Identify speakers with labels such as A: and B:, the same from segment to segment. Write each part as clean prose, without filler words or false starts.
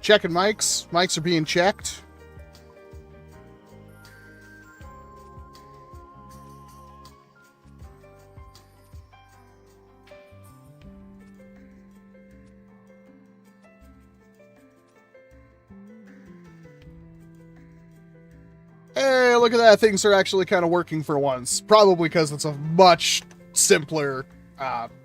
A: Checking mics. Mics are being checked. Hey, look at that. Things are actually kind of working for once. Probably because it's a much simpler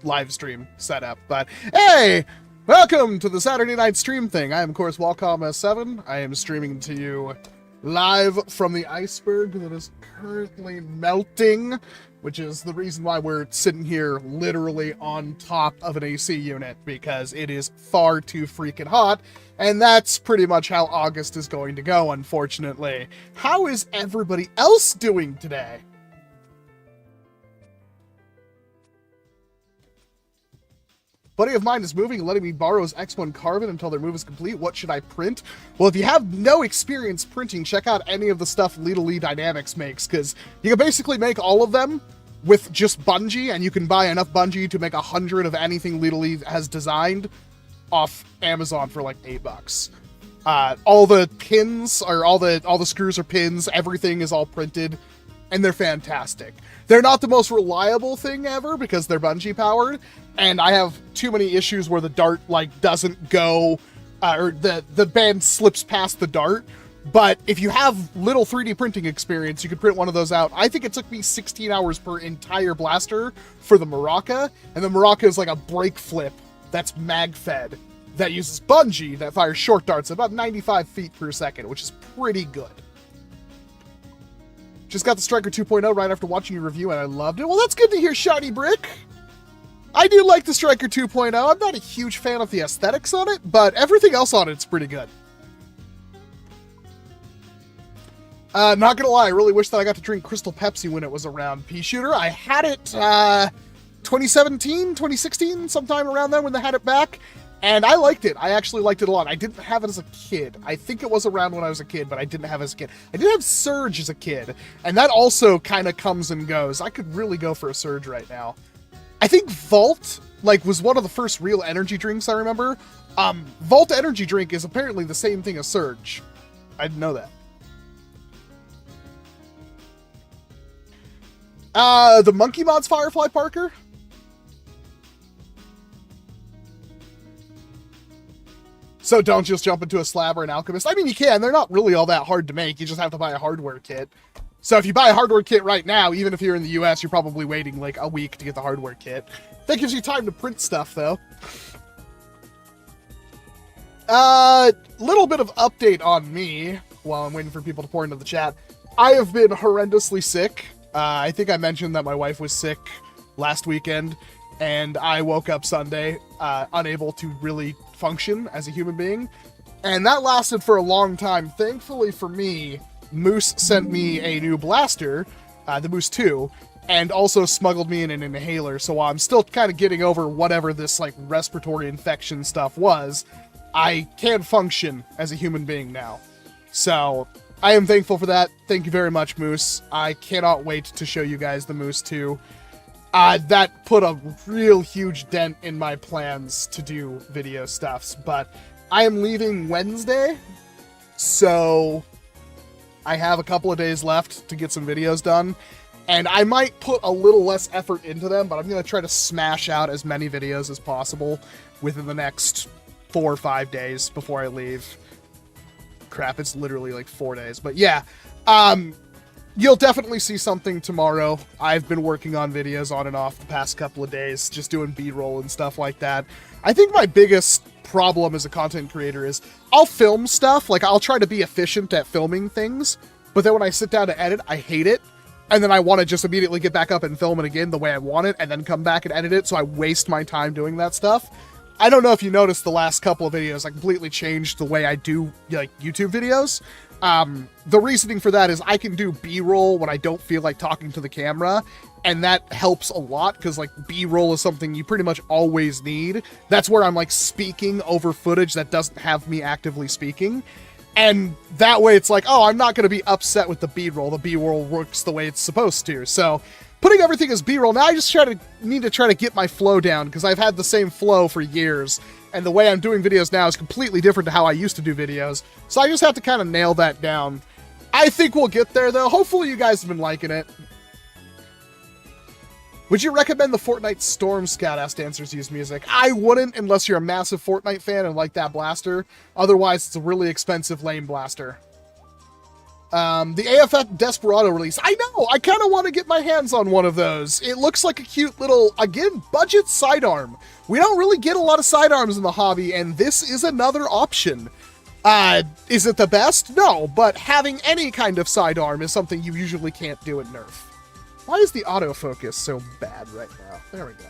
A: live stream setup. But hey! Welcome to the Saturday night stream thing. I am, of course, Walcom S7. I am streaming to you live from the iceberg that is currently melting, which is the reason why we're sitting here literally on top of an AC unit, because it is far too freaking hot, and that's pretty much how August is going to go, unfortunately. How is everybody else doing today? Buddy of mine is moving and letting me borrow his X1 Carbon until their move is complete. What should I print? Well, if you have no experience printing, check out any of the stuff Lee Dynamics makes, because you can basically make all of them with just bungee, and you can buy enough bungee to make 100 of anything Lee has designed off Amazon for like $8. All the pins, or all the screws are pins, everything is all printed, and they're fantastic. They're not the most reliable thing ever because they're bungee powered, and I have too many issues where the dart like doesn't go, or the band slips past the dart. But if you have little 3D printing experience, you could print one of those out. I think it took me 16 hours per entire blaster for the Maraca, and the Maraca is like a brake flip that's mag-fed that uses bungee that fires short darts at about 95 feet per second, which is pretty good. Just got the Striker 2.0 right after watching your review, and I loved it. Well, that's good to hear, Shiny Brick. I do like the Striker 2.0. I'm not a huge fan of the aesthetics on it, but everything else on it's pretty good. Not gonna lie, I really wish that I got to drink Crystal Pepsi when it was around. Pea Shooter, I had it 2017, 2016, sometime around then when they had it back, and I liked it. I actually liked it a lot. I didn't have it as a kid. I think it was around when I was a kid, but I didn't have it as a kid. I did have Surge as a kid, and that also kind of comes and goes. I could really go for a Surge right now. I think Vault, like, was one of the first real energy drinks I remember. Vault energy drink is apparently the same thing as Surge. I didn't know that. The Monkey Mods Firefly Parker? So don't just jump into a Slab or an Alchemist. I mean, you can. They're not really all that hard to make. You just have to buy a hardware kit. So if you buy a hardware kit right now, even if you're in the US, you're probably waiting like a week to get the hardware kit. That gives you time to print stuff, though. Little bit of update on me while I'm waiting for people to pour into the chat. I have been horrendously sick. I think I mentioned that my wife was sick last weekend, and I woke up Sunday unable to really function as a human being, and that lasted for a long time. Thankfully for me, Moose sent me a new blaster, the Moose 2, and also smuggled me in an inhaler, so while I'm still kind of getting over whatever this like respiratory infection stuff was, I can function as a human being now. So I am thankful for that. Thank you very much, Moose. I cannot wait to show you guys the Moose 2. That put a real huge dent in my plans to do video stuffs, but I am leaving Wednesday, so I have a couple of days left to get some videos done, and I might put a little less effort into them, but I'm going to try to smash out as many videos as possible within the next 4 or 5 days before I leave. Crap, it's literally like 4 days, but yeah, you'll definitely see something tomorrow. I've been working on videos on and off the past couple of days, just doing B-roll and stuff like that. I think my biggest problem as a content creator is I'll film stuff, like I'll try to be efficient at filming things, but then when I sit down to edit, I hate it. And then I want to just immediately get back up and film it again the way I want it, and then come back and edit it, so I waste my time doing that stuff. I don't know if you noticed the last couple of videos, I completely changed the way I do, like, YouTube videos. The reasoning for that is I can do B-roll when I don't feel like talking to the camera, and that helps a lot, because, like, B-roll is something you pretty much always need. That's where I'm, like, speaking over footage that doesn't have me actively speaking. And that way it's like, oh, I'm not going to be upset with the B-roll. The B-roll works the way it's supposed to. So putting everything as B-roll, now I just need to try to get my flow down, because I've had the same flow for years. And the way I'm doing videos now is completely different to how I used to do videos. So I just have to kind of nail that down. I think we'll get there, though. Hopefully you guys have been liking it. Would you recommend the Fortnite Storm Scout? Asked Dancers Use Music. I wouldn't unless you're a massive Fortnite fan and like that blaster. Otherwise, it's a really expensive, lame blaster. The AFF Desperado release. I know! I kind of want to get my hands on one of those. It looks like a cute little, again, budget sidearm. We don't really get a lot of sidearms in the hobby, and this is another option. Is it the best? No, but having any kind of sidearm is something you usually can't do at NERF. Why is the autofocus so bad right now? There we go.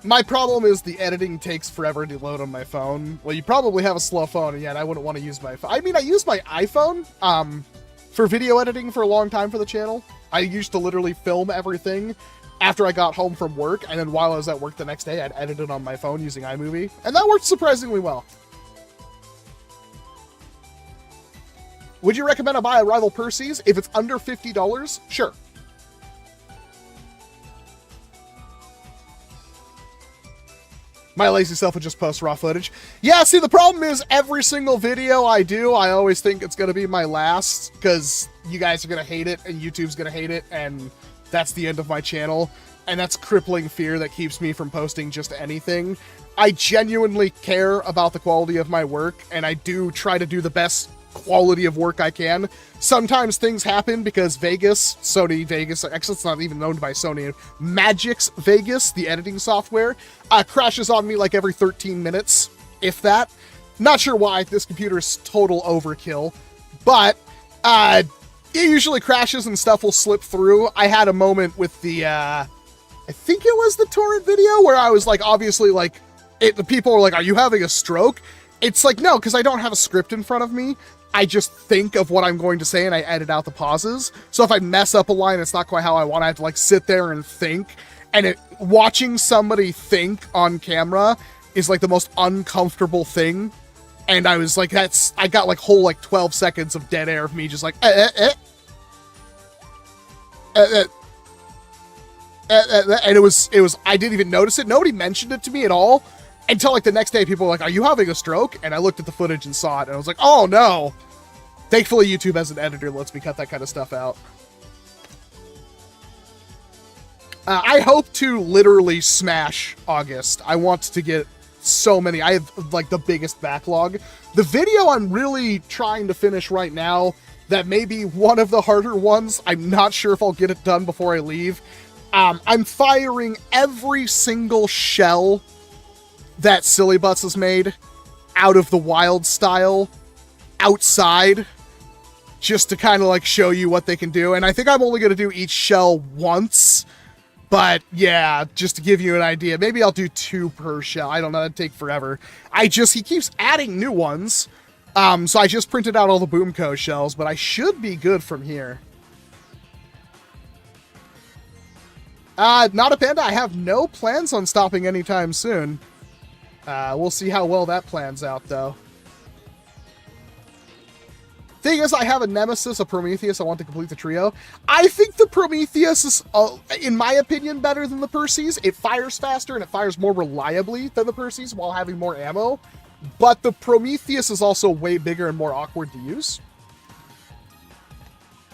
A: My problem is the editing takes forever to load on my phone. Well, you probably have a slow phone, and yet I wouldn't want to use my phone. I mean, I use my iPhone for video editing for a long time for the channel. I used to literally film everything after I got home from work, and then while I was at work the next day, I'd edit it on my phone using iMovie, and that worked surprisingly well. Would you recommend I buy a rival Percy's? If it's under $50, sure. My lazy self would just post raw footage. Yeah, see, the problem is every single video I do, I always think it's going to be my last, because you guys are going to hate it, and YouTube's going to hate it, and that's the end of my channel. And that's crippling fear that keeps me from posting just anything. I genuinely care about the quality of my work, and I do try to do the best quality of work I can. Sometimes things happen because Vegas, Sony Vegas, actually it's not even owned by Sony, Magix Vegas, the editing software, crashes on me like every 13 minutes, if that. Not sure why, this computer is total overkill, but it usually crashes and stuff will slip through. I had a moment with the, I think it was the torrent video, where I was like, obviously like, the people were like, are you having a stroke? It's like, no, because I don't have a script in front of me. I just think of what I'm going to say and I edit out the pauses. So if I mess up a line, it's not quite how I want. I have to like sit there and think. And watching somebody think on camera is like the most uncomfortable thing. And I was like, I got like whole like 12 seconds of dead air of me just like, and it was, I didn't even notice it. Nobody mentioned it to me at all. Until like the next day, people were like, are you having a stroke? And I looked at the footage and saw it, and I was like, oh no. Thankfully, YouTube as an editor lets me cut that kind of stuff out. I hope to literally smash August. I want to get so many. I have like the biggest backlog. The video I'm really trying to finish right now, that may be one of the harder ones. I'm not sure if I'll get it done before I leave. I'm firing every single shell that Silly Butts has made out of the wild style outside, just to kind of like show you what they can do. And I think I'm only going to do each shell once, but yeah, just to give you an idea, maybe I'll do 2 per shell. I don't know, that'd take forever. He keeps adding new ones. So I just printed out all the Boomco shells, but I should be good from here. Not a Panda, I have no plans on stopping anytime soon. We'll see how well that plans out, though. Thing is, I have a Nemesis, a Prometheus. I want to complete the trio. I think the Prometheus is, in my opinion, better than the Perseus. It fires faster and it fires more reliably than the Perseus while having more ammo. But the Prometheus is also way bigger and more awkward to use.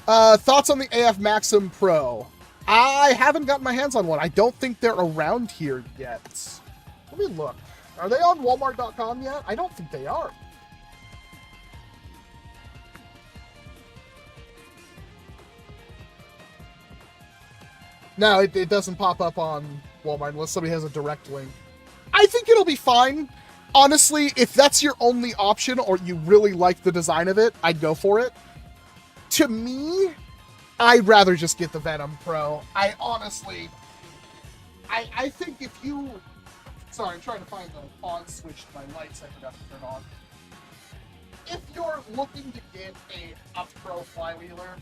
A: Thoughts on the AF Maxim Pro? I haven't gotten my hands on one. I don't think they're around here yet. Let me look. Are they on Walmart.com yet? I don't think they are. No, it doesn't pop up on Walmart unless somebody has a direct link. I think it'll be fine. Honestly, if that's your only option or you really like the design of it, I'd go for it. To me, I'd rather just get the Venom Pro. I honestly... I think if you... Sorry, I'm trying to find the on switch to my lights I forgot to turn on. If you're looking to get a pro flywheeler,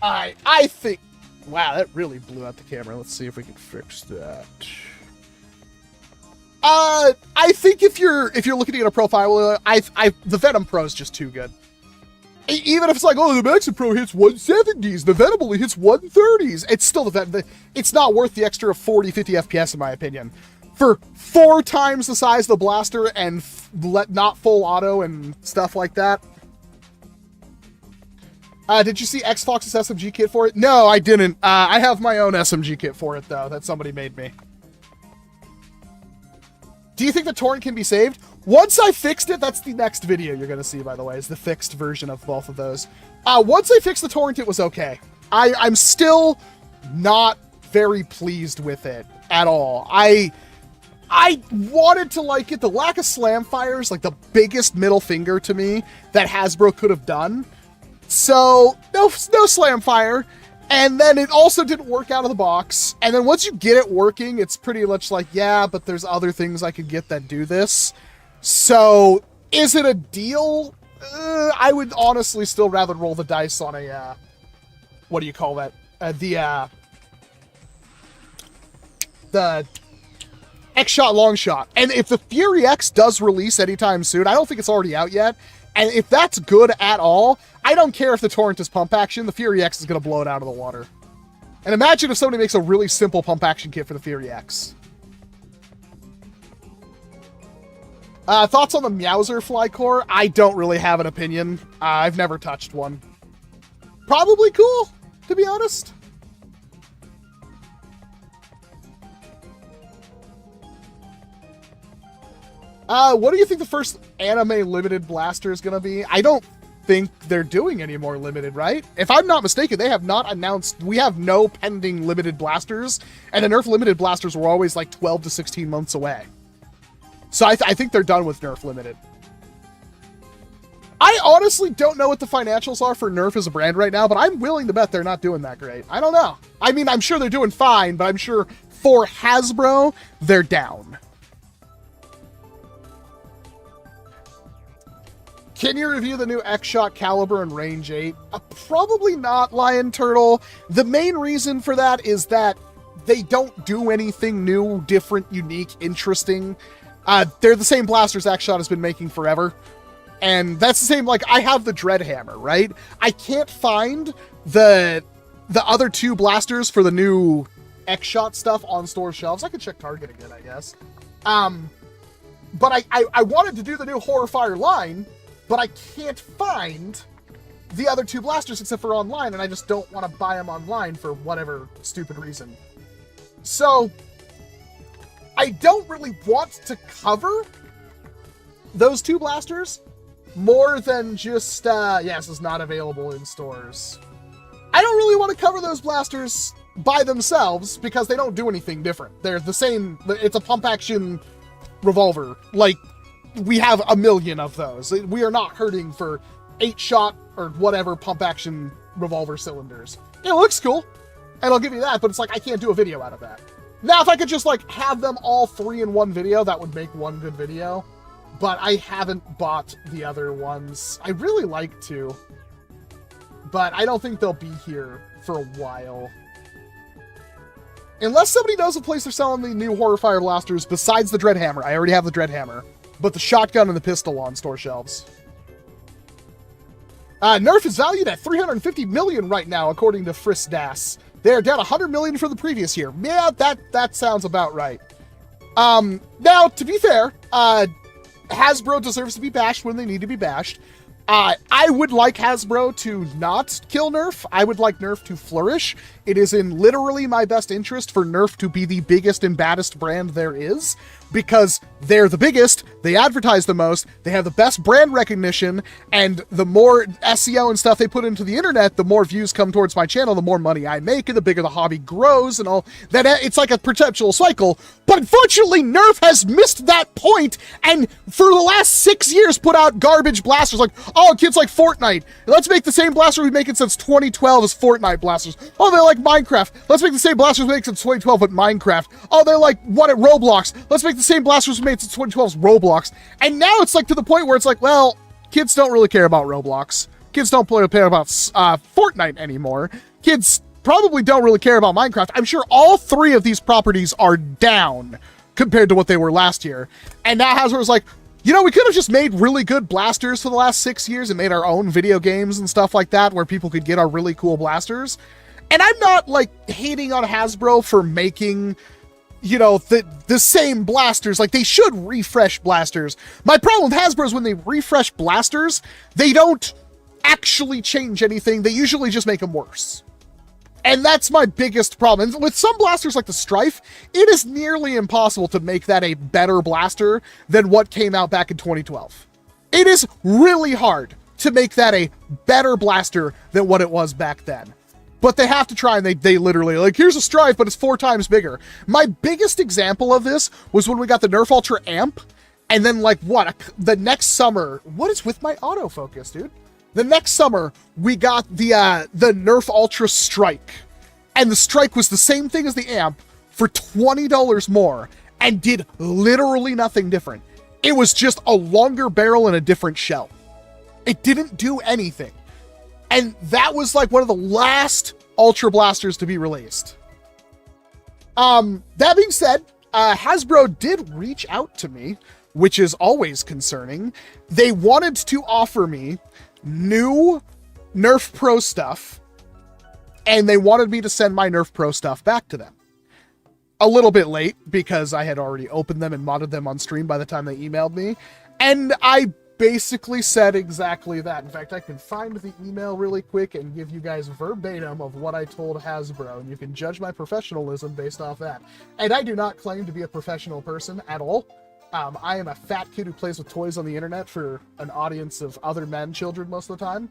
A: I think... Wow, that really blew out the camera. Let's see if we can fix that. I think if you're looking to get a pro flywheeler, the Venom Pro is just too good. Even if it's like, oh, the Maxim Pro hits 170s, the Venom only hits 130s, it's still it's not worth the extra 40, 50 FPS in my opinion. For 4 times the size of the blaster and not full auto and stuff like that. Did you see Xfox's SMG kit for it? No, I didn't. I have my own SMG kit for it, though, that somebody made me. Do you think the torrent can be saved? Once I fixed it, that's the next video you're going to see, by the way, is the fixed version of both of those. Once I fixed the torrent, it was okay. I'm still not very pleased with it at all. I wanted to like it. The lack of slam fire is like the biggest middle finger to me that Hasbro could have done. So, no slam fire. And then it also didn't work out of the box. And then once you get it working, it's pretty much like, yeah, but there's other things I could get that do this. So, is it a deal? I would honestly still rather roll the dice on a, what do you call that? The X-Shot Long Shot. And if the Fury X does release anytime soon, I don't think it's already out yet. And if that's good at all, I don't care if the torrent is pump action, the Fury X is going to blow it out of the water. And imagine if somebody makes a really simple pump action kit for the Fury X. Thoughts on the Meowser Flycore? I don't really have an opinion. I've never touched one. Probably cool, to be honest. What do you think the first anime limited blaster is going to be? I don't think they're doing any more limited, right? If I'm not mistaken, they have not announced... We have no pending limited blasters, and the NERF limited blasters were always like 12 to 16 months away. So I think they're done with NERF limited. I honestly don't know what the financials are for NERF as a brand right now, but I'm willing to bet they're not doing that great. I don't know. I mean, I'm sure they're doing fine, but I'm sure for Hasbro, they're down. Can you review the new X-Shot Caliber and Range 8? Probably not, Lion Turtle. The main reason for that is that they don't do anything new, different, unique, interesting. They're the same blasters X-Shot has been making forever. And that's the same, like, I have the Dreadhammer, right? I can't find the other 2 blasters for the new X-Shot stuff on store shelves. I could check Target again, I guess. But I wanted to do the new Horrorfire line, but I can't find the other 2 blasters except for online, and I just don't want to buy them online for whatever stupid reason. So, I don't really want to cover those 2 blasters more than just, yes, it's not available in stores. I don't really want to cover those blasters by themselves because they don't do anything different. They're the same, it's a pump action revolver. Like, we have a million of those. We are not hurting for 8-shot or whatever pump action revolver cylinders. It looks cool, and I'll give you that, but it's like, I can't do a video out of that. Now, if I could just, like, have them all 3 in one video, that would make one good video. But I haven't bought the other ones. I really like to, but I don't think they'll be here for a while. Unless somebody knows a place they're selling the new Horrorfire blasters besides the Dreadhammer. I already have the Dreadhammer. But the shotgun and the pistol on store shelves. NERF is valued at 350 million right now, according to FristDAS. They are down 100 million from the previous year. Yeah, that sounds about right. Now, to be fair, Hasbro deserves to be bashed when they need to be bashed. I would like Hasbro to not kill NERF. I would like NERF to flourish. It is in literally my best interest for NERF to be the biggest and baddest brand there is, because they're the biggest, they advertise the most, they have the best brand recognition, and the more SEO and stuff they put into the internet, the more views come towards my channel, the more money I make, and the bigger the hobby grows, and all that. It's like a perpetual cycle. But unfortunately, NERF has missed that point, and for the last 6 years put out garbage blasters, like, oh, kids like Fortnite, let's make the same blaster we've been making since 2012 as Fortnite blasters. Oh, they like Minecraft, let's make the same blasters we make since 2012 with Minecraft. Oh, they like what at Roblox, let's make the same blasters we made since 2012's Roblox. And now it's like to the point where it's like, well, kids don't really care about Roblox. Kids don't care about Fortnite anymore. Kids probably don't really care about Minecraft. I'm sure all three of these properties are down compared to what they were last year. And now Hasbro's like, you know, we could have just made really good blasters for the last 6 years and made our own video games and stuff like that where people could get our really cool blasters. And I'm not, like, hating on Hasbro for making, you know, the same blasters. Like, they should refresh blasters. My problem with Hasbro is when they refresh blasters, they don't actually change anything. They usually just make them worse. And that's my biggest problem. And with some blasters like the Strife, it is nearly impossible to make that a better blaster than what came out back in 2012. It is really hard to make that a better blaster than what it was back then. But they have to try, and they literally, like, here's a Strife, but it's 4 times bigger. My biggest example of this was when we got the NERF Ultra Amp, and then, like, the next summer, what is with my autofocus, dude? The next summer, we got the NERF Ultra Strike. And the Strike was the same thing as the Amp for $20 more, and did literally nothing different. It was just a longer barrel and a different shell. It didn't do anything. And that was like one of the last Ultra Blasters to be released. That being said, Hasbro did reach out to me, which is always concerning. They wanted to offer me new NERF Pro stuff, and they wanted me to send my NERF Pro stuff back to them. A little bit late, because I had already opened them and modded them on stream by the time they emailed me, and I basically said exactly that. In fact, I can find the email really quick and give you guys verbatim of what I told Hasbro, and you can judge my professionalism based off that. And I do not claim to be a professional person at all. I am a fat kid who plays with toys on the internet for an audience of other men, children most of the time.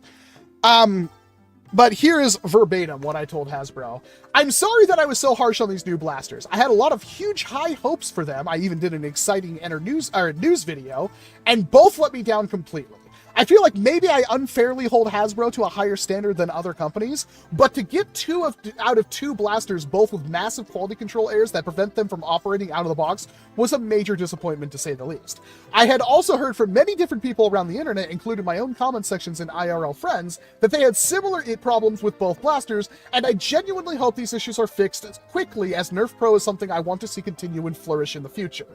A: But here is verbatim what I told Hasbro. I'm sorry that I was so harsh on these new blasters. I had a lot of huge high hopes for them. I even did an exciting news video, and both let me down completely. I feel like maybe I unfairly hold Hasbro to a higher standard than other companies, but to get out of two blasters, both with massive quality control errors that prevent them from operating out of the box, was a major disappointment to say the least. I had also heard from many different people around the internet, including my own comment sections and IRL friends, that they had similar problems with both blasters, and I genuinely hope these issues are fixed as quickly, as NERF Pro is something I want to see continue and flourish in the future.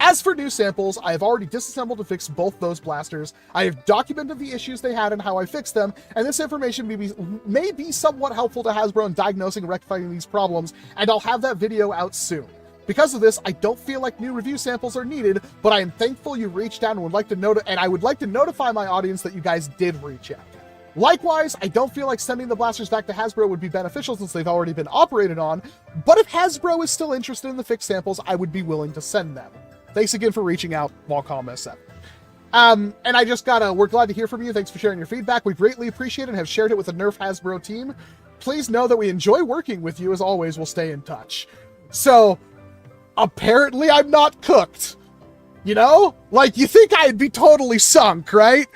A: As for new samples, I have already disassembled and fixed both those blasters. I have documented the issues they had and how I fixed them, and this information may be somewhat helpful to Hasbro in diagnosing and rectifying these problems, and I'll have that video out soon. Because of this, I don't feel like new review samples are needed, but I am thankful you reached out and I would like to notify my audience that you guys did reach out. Likewise, I don't feel like sending the blasters back to Hasbro would be beneficial since they've already been operated on, but if Hasbro is still interested in the fixed samples, I would be willing to send them. Thanks again for reaching out, Walcom S7. And I just we're glad to hear from you. Thanks for sharing your feedback. We greatly appreciate it and have shared it with the NERF Hasbro team. Please know that we enjoy working with you. As always, we'll stay in touch. So, apparently I'm not cooked. You know? Like, you think I'd be totally sunk, right?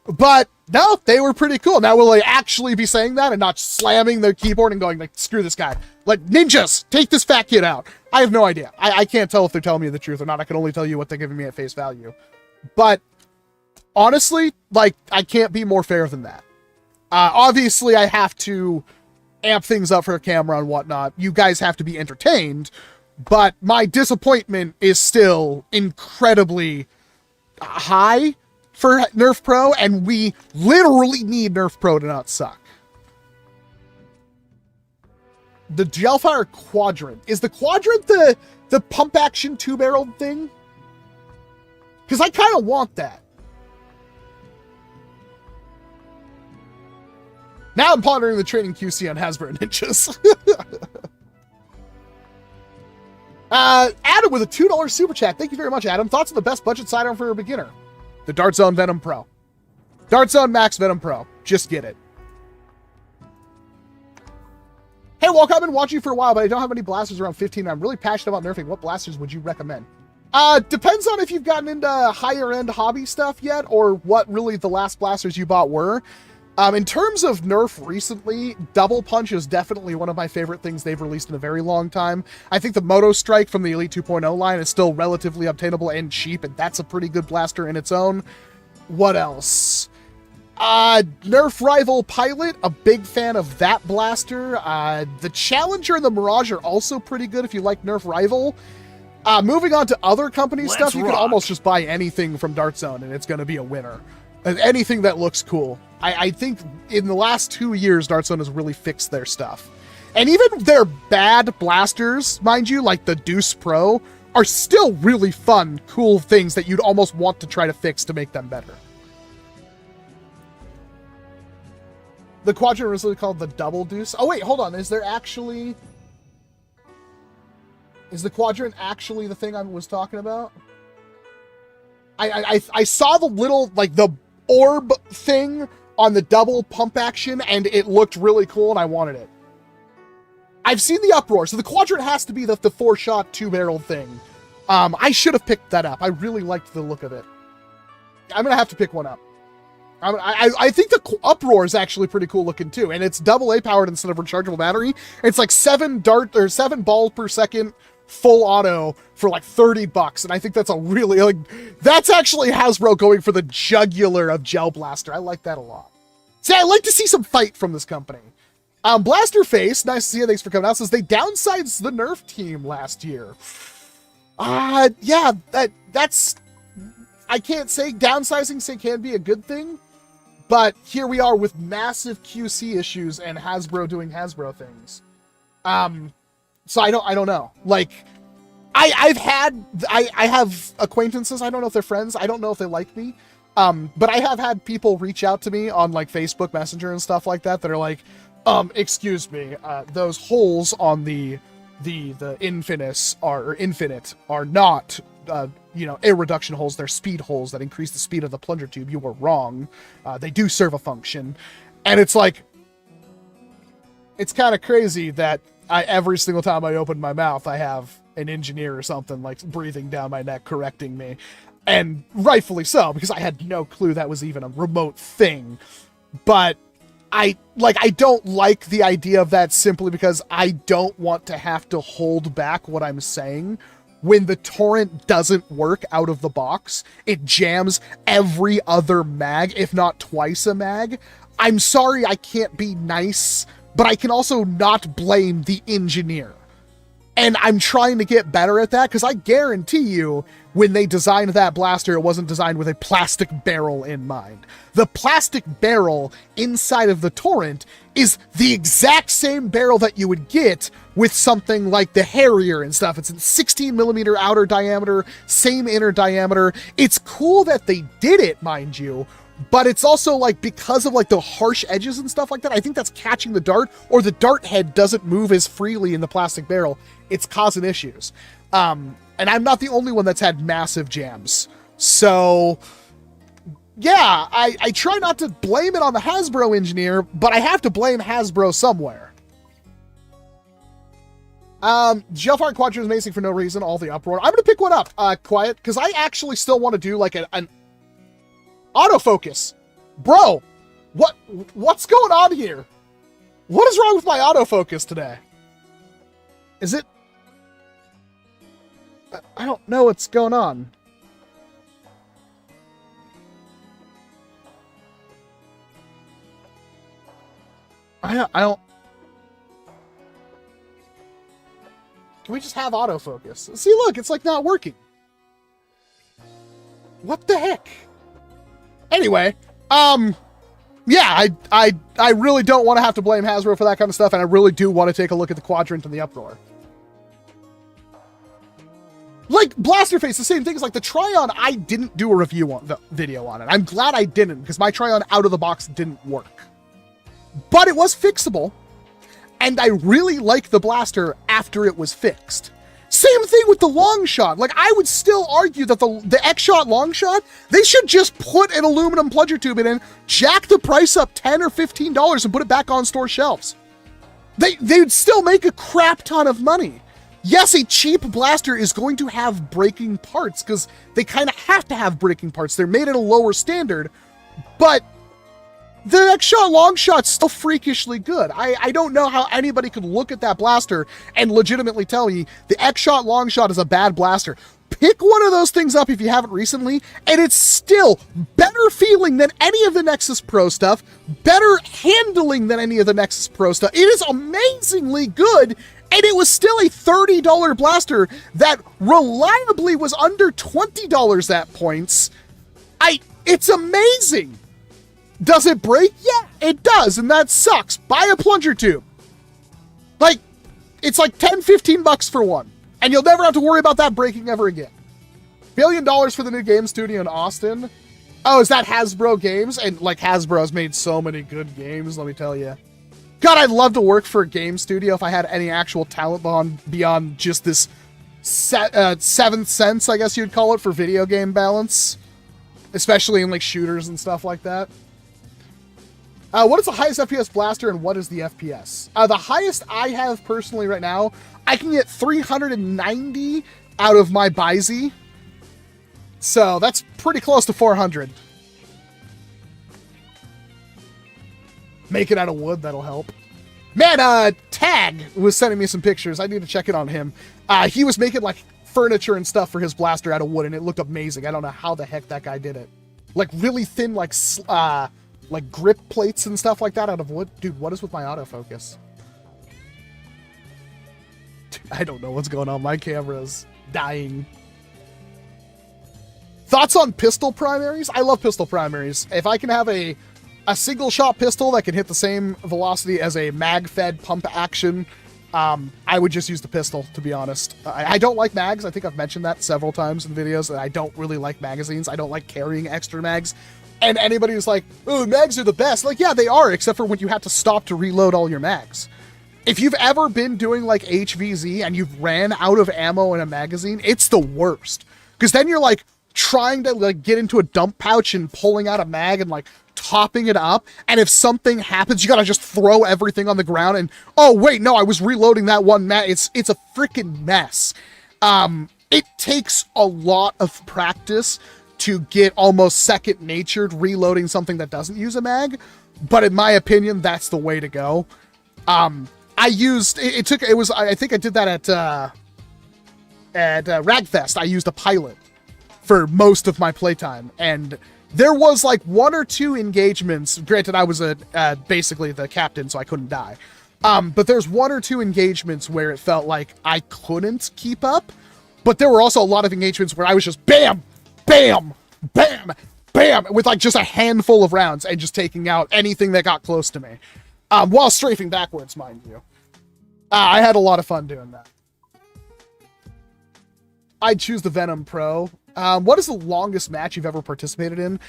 A: But, no, they were pretty cool. Now, will they actually be saying that and not slamming their keyboard and going, like, screw this guy? Like, ninjas, take this fat kid out. I have no idea. I can't tell if they're telling me the truth or not. I can only tell you what they're giving me at face value. But, honestly, like, I can't be more fair than that. Obviously, I have to amp things up for a camera and whatnot. You guys have to be entertained. But my disappointment is still incredibly high for Nerf Pro, and we literally need Nerf Pro to not suck. The Gelfire Quadrant. Is the Quadrant the pump action 2-barreled thing? Because I kind of want that. Now I'm pondering the training QC on Hasbro Ninjas. Adam with a $2 super chat. Thank you very much, Adam. Thoughts on the best budget sidearm for a beginner? The Dart Zone Venom Pro. Dart Zone Max Venom Pro. Just get it. Hey, Walcom, I've been watching you for a while, but I don't have any blasters around 15. I'm really passionate about nerfing. What blasters would you recommend? Depends on if you've gotten into higher end hobby stuff yet, or what really the last blasters you bought were. In terms of Nerf recently, Double Punch is definitely one of my favorite things they've released in a very long time. I think the Moto Strike from the Elite 2.0 line is still relatively obtainable and cheap, and that's a pretty good blaster in its own. What else? Nerf Rival Pilot, a big fan of that blaster. The Challenger and the Mirage are also pretty good if you like Nerf Rival. Moving on to other company stuff, you can almost just buy anything from Dart Zone and it's going to be a winner. Anything that looks cool. I think in the last 2 years, Dart Zone has really fixed their stuff. And even their bad blasters, mind you, like the Deuce Pro, are still really fun, cool things that you'd almost want to try to fix to make them better. The Quadrant was really called the Double Deuce. Oh wait, hold on. Is the Quadrant actually the thing I was talking about? I saw the little, like, the orb thing on the double pump action, and it looked really cool, and I wanted it. I've seen the Uproar, so the Quadrant has to be the 4-shot 2-barrel thing. I should have picked that up. I really liked the look of it. I'm going to have to pick one up. I think the Uproar is actually pretty cool looking too, and it's AA powered instead of rechargeable battery. It's like 7 balls per second, full auto for like $30, and I think that's a really, like, that's actually Hasbro going for the jugular of Gel Blaster. I like that a lot. See, I like to see some fight from this company. Blaster Face, nice to see you. Thanks for coming out. Says they downsized the Nerf team last year. Yeah, that's. I can't say downsizing can be a good thing, but here we are with massive QC issues and Hasbro doing Hasbro things. So I don't know. Like, I have acquaintances. I don't know if they're friends. I don't know if they like me. But I have had people reach out to me on like Facebook Messenger and stuff like that that are like, excuse me, those holes on the Infinite are not, air reduction holes. They're speed holes that increase the speed of the plunger tube. You were wrong. They do serve a function. And it's like, it's kind of crazy that every single time I open my mouth, I have an engineer or something like breathing down my neck, correcting me. And rightfully so, because I had no clue that was even a remote thing. But I don't like the idea of that simply because I don't want to have to hold back what I'm saying. When the torrent doesn't work out of the box, it jams every other mag, if not twice a mag. I'm sorry I can't be nice, but I can also not blame the engineer. And I'm trying to get better at that, because I guarantee you, when they designed that blaster, it wasn't designed with a plastic barrel in mind. The plastic barrel inside of the torrent is the exact same barrel that you would get with something like the Harrier and stuff. It's a 16 millimeter outer diameter, same inner diameter. It's cool that they did it, mind you, but it's also like, because of like the harsh edges and stuff like that, I think that's catching the dart, or the dart head doesn't move as freely in the plastic barrel. It's causing issues. And I'm not the only one that's had massive jams. So yeah, I try not to blame it on the Hasbro engineer, but I have to blame Hasbro somewhere. Gelfire Quadrant is amazing for no reason, all the Uproar. I'm going to pick one up, Quiet, because I actually still want to do like an autofocus. Bro, what's going on here? What is wrong with my autofocus today? Is it? I don't know what's going on. I don't. Can we just have autofocus? See, look, it's like not working. What the heck? Anyway, yeah, I really don't want to have to blame Hasbro for that kind of stuff, and I really do want to take a look at the quadrant and the uproar. Like Blasterface, the same thing. It's like the Tryon, I didn't do a review on the video on it. I'm glad I didn't, because my Tryon out of the box didn't work. But it was fixable, and I really like the blaster after it was fixed. Same thing with the long shot. Like, I would still argue that the X-Shot long shot, they should just put an aluminum plunger tube in, jack the price up $10 or $15 and put it back on store shelves. They'd still make a crap ton of money. Yes, a cheap blaster is going to have breaking parts, because they kind of have to have breaking parts. They're made at a lower standard, but the X-Shot long shot's still freakishly good. I don't know how anybody could look at that blaster and legitimately tell me the X-Shot long shot is a bad blaster. Pick one of those things up if you haven't recently, and it's still better feeling than any of the Nexus Pro stuff, better handling than any of the Nexus Pro stuff. It is amazingly good, and it was still a $30 blaster that reliably was under $20 at points. It's amazing. Does it break? Yeah, it does, and that sucks. Buy a plunger tube. Like, it's like $10, $15 for one, and you'll never have to worry about that breaking ever again. $1 billion for the new game studio in Austin. Oh, is that Hasbro Games? And, like, Hasbro's made so many good games, let me tell you. God, I'd love to work for a game studio if I had any actual talent beyond just this seventh sense, I guess you'd call it, for video game balance. Especially in, like, shooters and stuff like that. What is the highest FPS blaster, and what is the FPS? The highest I have personally right now, I can get 390 out of my Buzzbee. So that's pretty close to 400. Make it out of wood, that'll help. Man, Tag was sending me some pictures. I need to check it on him. He was making, like, furniture and stuff for his blaster out of wood, and it looked amazing. I don't know how the heck that guy did it. Like, really thin, like grip plates and stuff like that out of wood. Dude, what is with my autofocus? I don't know what's going on. My camera's dying. Thoughts on pistol primaries? I love pistol primaries. If I can have a single shot pistol that can hit the same velocity as a mag-fed pump action, I would just use the pistol, to be honest. I don't like mags. I think I've mentioned that several times in videos, that I don't really like magazines. I don't like carrying extra mags. And anybody who's like, oh, mags are the best. Like, yeah, they are, except for when you have to stop to reload all your mags. If you've ever been doing, like, HVZ and you've ran out of ammo in a magazine, it's the worst. Because then you're, like, trying to, like, get into a dump pouch and pulling out a mag and, like, topping it up. And if something happens, you gotta just throw everything on the ground and, oh, wait, no, I was reloading that one mag. It's a freaking mess. It takes a lot of practice to get almost second-natured reloading something that doesn't use a mag, but in my opinion, that's the way to go. I think I did that at Ragfest. I used a pilot for most of my playtime, and there was like one or two engagements. Granted, I was basically the captain, so I couldn't die. But there's one or two engagements where it felt like I couldn't keep up, but there were also a lot of engagements where I was just bam, bam, bam, bam, with like just a handful of rounds and just taking out anything that got close to me, while strafing backwards, mind you. I had a lot of fun doing that. I'd choose the Venom Pro. What is the longest match you've ever participated in?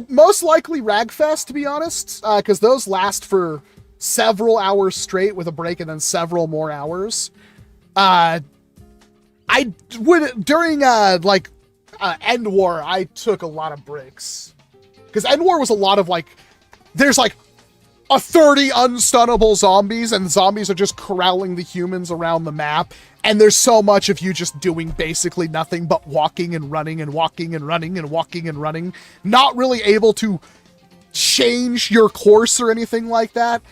A: Most likely Ragfest, to be honest, because those last for several hours straight with a break and then several more hours. I would, during End War, I took a lot of breaks. Because End War was a lot of like, there's like a 30 unstunnable zombies, and zombies are just corralling the humans around the map. And there's so much of you just doing basically nothing but walking and running and walking and running and walking and running. Not really able to change your course or anything like that,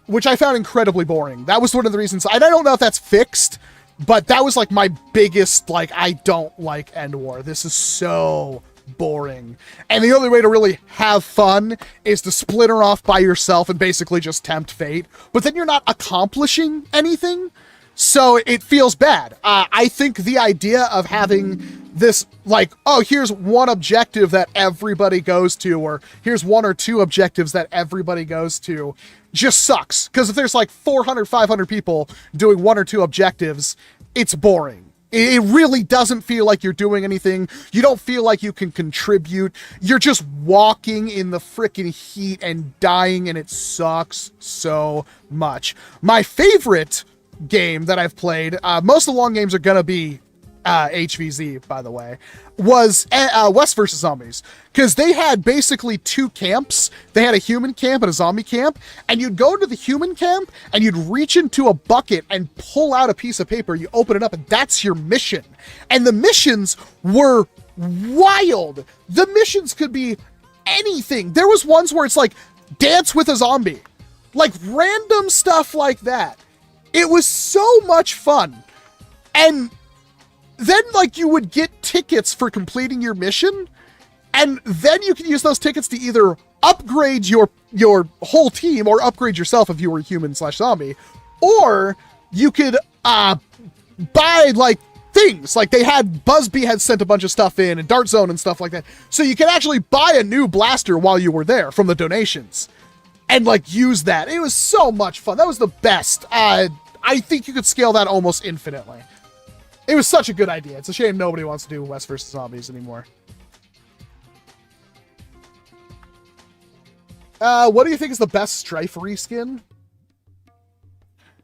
A: which I found incredibly boring. That was one of the reasons. I don't know if that's fixed, but that was like my biggest, like, I don't like End War. This is so boring. And the only way to really have fun is to splinter off by yourself and basically just tempt fate. But then you're not accomplishing anything. So it feels bad. I think the idea of having this, like, oh, here's one objective that everybody goes to, or here's one or two objectives that everybody goes to, just sucks. Because if there's like 400, 500 people doing one or two objectives, it's boring. It really doesn't feel like you're doing anything. You don't feel like you can contribute. You're just walking in the freaking heat and dying, and it sucks so much. My favorite game that I've played, most of the long games are gonna be HVZ, by the way, was West vs. Zombies, because they had basically two camps. They had a human camp and a zombie camp, and you'd go into the human camp and you'd reach into a bucket and pull out a piece of paper. You open it up and that's your mission. And the missions were wild. The missions could be anything. There was ones where it's like dance with a zombie, like random stuff like that. It was so much fun. And then, like, you would get tickets for completing your mission, and then you can use those tickets to either upgrade your whole team or upgrade yourself if you were human/zombie, or you could buy, like, things. Like, they had, Buzzbee had sent a bunch of stuff in, and Dart Zone and stuff like that, so you could actually buy a new blaster while you were there from the donations, and, like, use that. It was so much fun. That was the best. I think you could scale that almost infinitely. It was such a good idea. It's a shame nobody wants to do West vs. Zombies anymore. What do you think is the best Strife reskin?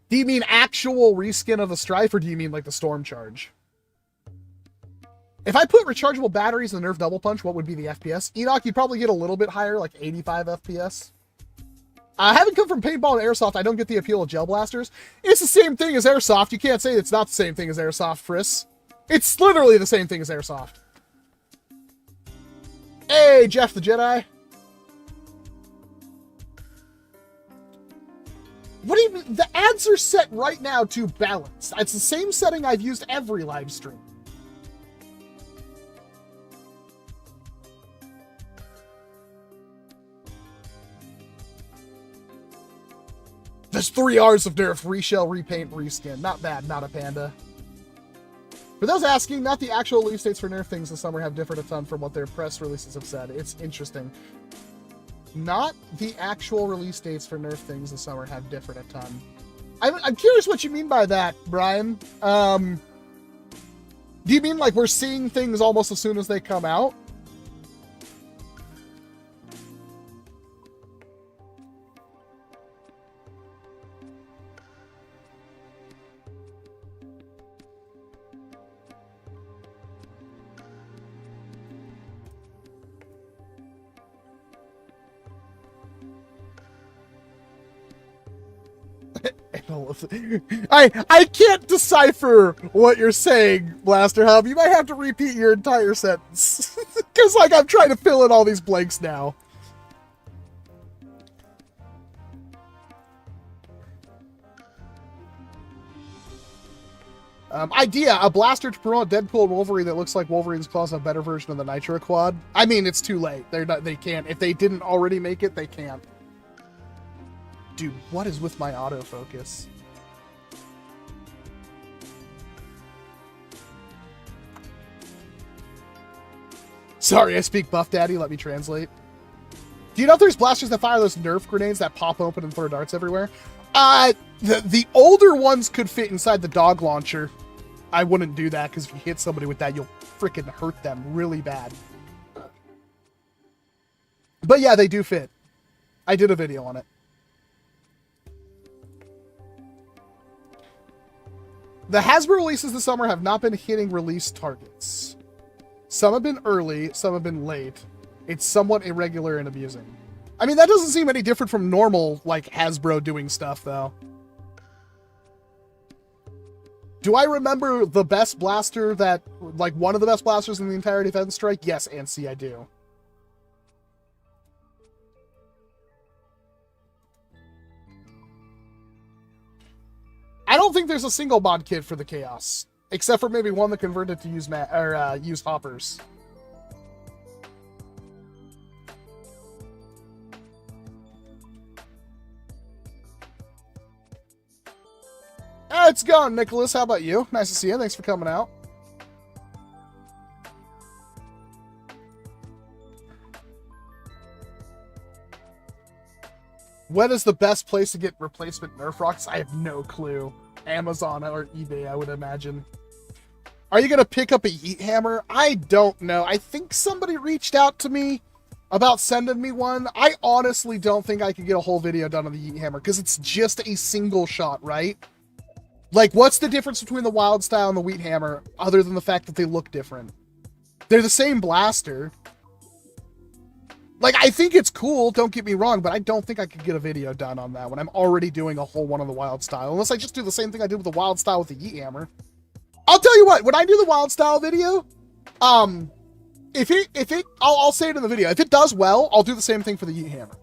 A: Do you mean actual reskin of the Strife, or do you mean like the Storm Charge? If I put rechargeable batteries in the Nerf Double Punch, what would be the FPS? Enoch, you'd probably get a little bit higher, like 85 FPS. Having come from paintball and airsoft, I don't get the appeal of gel blasters. It's the same thing as airsoft. You can't say it's not the same thing as airsoft, Friss. It's literally the same thing as airsoft. Hey, Jeff the Jedi. What do you mean? The ads are set right now to balance. It's the same setting I've used every live stream. There's 3 hours of Nerf, reshell, repaint, reskin. Not bad, not a panda. For those asking, not the actual release dates for Nerf things this summer have differed a ton from what their press releases have said. It's interesting. Not the actual release dates for Nerf things this summer have differed a ton. I'm curious what you mean by that, Brian. Do you mean like we're seeing things almost as soon as they come out? I can't decipher what you're saying, Blaster Hub. You might have to repeat your entire sentence. Because, like, I'm trying to fill in all these blanks now. Idea, a blaster to promote Deadpool and Wolverine that looks like Wolverine's claws, a better version of the Nitro Quad. I mean, it's too late. They can't. If they didn't already make it, they can't. Dude, what is with my autofocus? Sorry, I speak Buff Daddy. Let me translate. Do you know if there's blasters that fire those Nerf grenades that pop open and throw darts everywhere? The older ones could fit inside the dog launcher. I wouldn't do that, because if you hit somebody with that, you'll freaking hurt them really bad. But yeah, they do fit. I did a video on it. The Hasbro releases this summer have not been hitting release targets. Some have been early, some have been late. It's somewhat irregular and amusing. I mean, that doesn't seem any different from normal, like, Hasbro doing stuff, though. Do I remember the best blaster that, like, one of the best blasters in the entire Defense Strike? Yes, Ansi, I do. I don't think there's a single mod kit for the Chaos, except for maybe one that converted to use use hoppers. It's gone, Nicholas. How about you? Nice to see you. Thanks for coming out. When is the best place to get replacement Nerf rockets? I have no clue. Amazon or eBay, I would imagine. Are you going to pick up a heat hammer? I don't know. I think somebody reached out to me about sending me one. I honestly don't think I could get a whole video done on the heat hammer because it's just a single shot, right? Like, what's the difference between the wild style and the wheat hammer other than the fact that they look different? They're the same blaster. Like, I think it's cool, don't get me wrong, but I don't think I could get a video done on that when I'm already doing a whole one on the wild style, unless I just do the same thing I did with the wild style with the heat hammer. I'll tell you what, when I do the wild style video, I'll say it in the video. If it does well, I'll do the same thing for the heat hammer.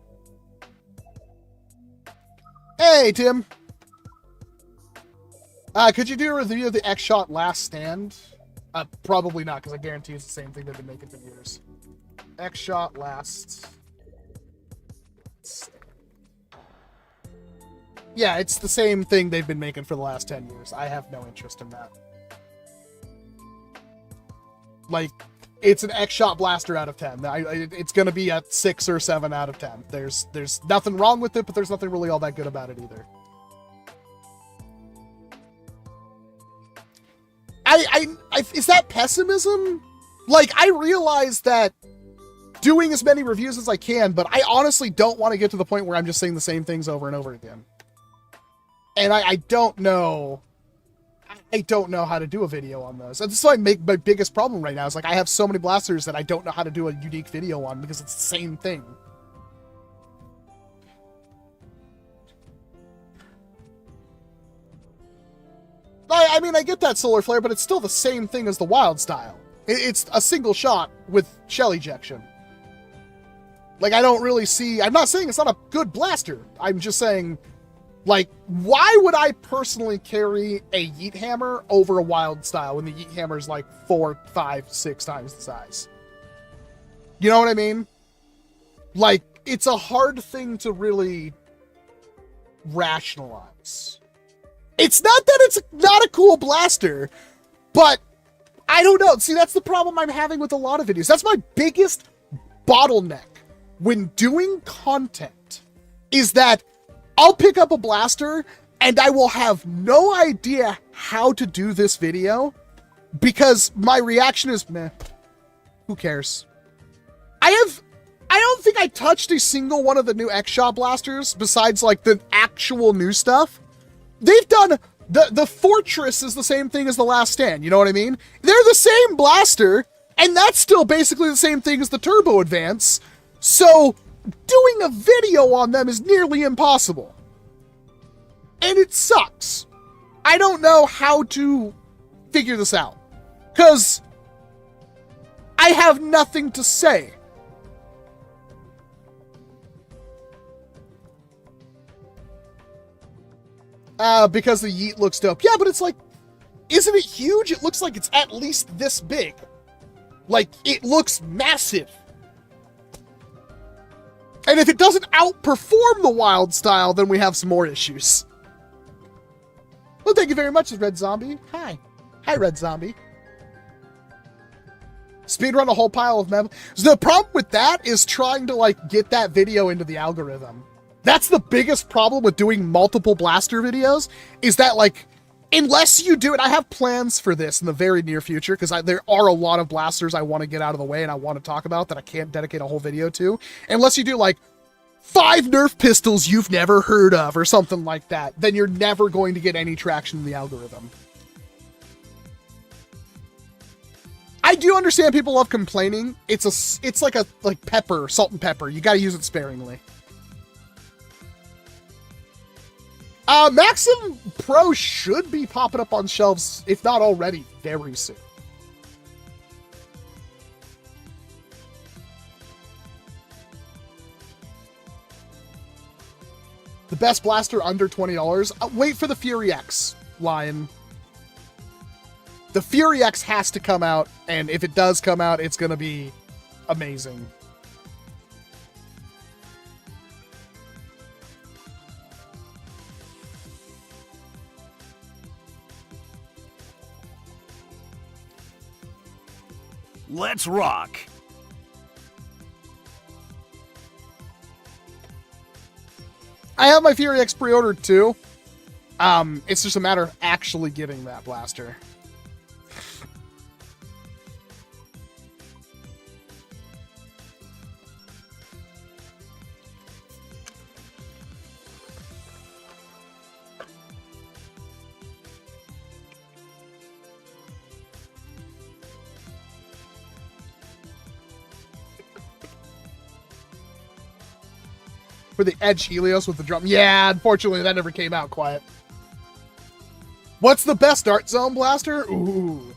A: Hey, Tim. Could you do a review of the X-Shot Last Stand? Probably not, because I guarantee it's the same thing they've been making for years. X-Shot Last Stand. Yeah, it's the same thing they've been making for the last 10 years. I have no interest in that. Like, it's an X-Shot blaster out of 10. It's going to be a 6 or 7 out of 10. There's nothing wrong with it, but there's nothing really all that good about it either. Is that pessimism? Like, I realize that doing as many reviews as I can, but I honestly don't want to get to the point where I'm just saying the same things over and over again. And I don't know. I don't know how to do a video on those. And this is my biggest problem right now. Is like I have so many blasters that I don't know how to do a unique video on because it's the same thing. I mean, I get that solar flare, but it's still the same thing as the wild style. It's a single shot with shell ejection. Like, I don't really see... I'm not saying it's not a good blaster. I'm just saying, like, why would I personally carry a yeet hammer over a wild style when the yeet hammer is like 4, 5, 6 times the size? You know what I mean? Like, it's a hard thing to really rationalize. It's not that it's not a cool blaster, but I don't know. See, that's the problem I'm having with a lot of videos. That's my biggest bottleneck when doing content, is that I'll pick up a blaster and I will have no idea how to do this video because my reaction is, meh, who cares? I don't think I touched a single one of the new X-Shot blasters besides like the actual new stuff. They've done, the Fortress is the same thing as the Last Stand, you know what I mean? They're the same blaster, and that's still basically the same thing as the Turbo Advance, so doing a video on them is nearly impossible. And it sucks. I don't know how to figure this out, because I have nothing to say. Because the yeet looks dope. Yeah, but it's like, isn't it huge? It looks like it's at least this big. Like, it looks massive. And if it doesn't outperform the wild style, then we have some more issues. Well, thank you very much, Red Zombie. Hi. Hi, Red Zombie. Speedrun a whole pile of mem. So the problem with that is trying to, like, get that video into the algorithm. That's the biggest problem with doing multiple blaster videos, is that, like, unless you do it, I have plans for this in the very near future, because there are a lot of blasters I want to get out of the way and I want to talk about that I can't dedicate a whole video to. Unless you do, like, 5 Nerf pistols you've never heard of or something like that, then you're never going to get any traction in the algorithm. I do understand people love complaining. It's like pepper, salt and pepper. You got to use it sparingly. Maxim Pro should be popping up on shelves, if not already, very soon. The best blaster under $20. Wait for the Fury X, Lion. The Fury X has to come out, and if it does come out, it's going to be amazing.
B: Let's rock!
A: I have my Fury X pre-ordered too. It's just a matter of actually getting that blaster. For the Edge Helios with the drum. Yeah, unfortunately, that never came out quiet. What's the best Dart Zone blaster? Ooh.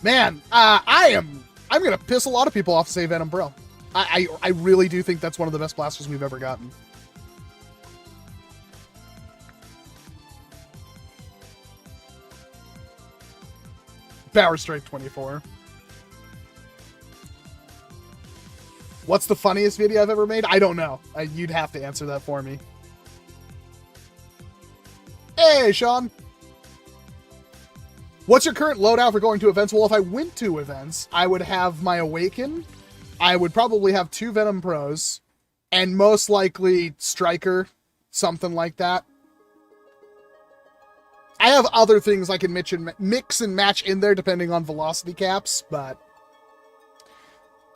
A: Man, I'm gonna piss a lot of people off to say Venom Bro. I really do think that's one of the best blasters we've ever gotten. Power Strike 24. What's the funniest video I've ever made? I don't know. You'd have to answer that for me. Hey, Sean. What's your current loadout for going to events? Well, if I went to events, I would have my Awaken. I would probably have 2 Venom Pros. And most likely Striker. Something like that. I have other things I can mix and match in there depending on velocity caps, but...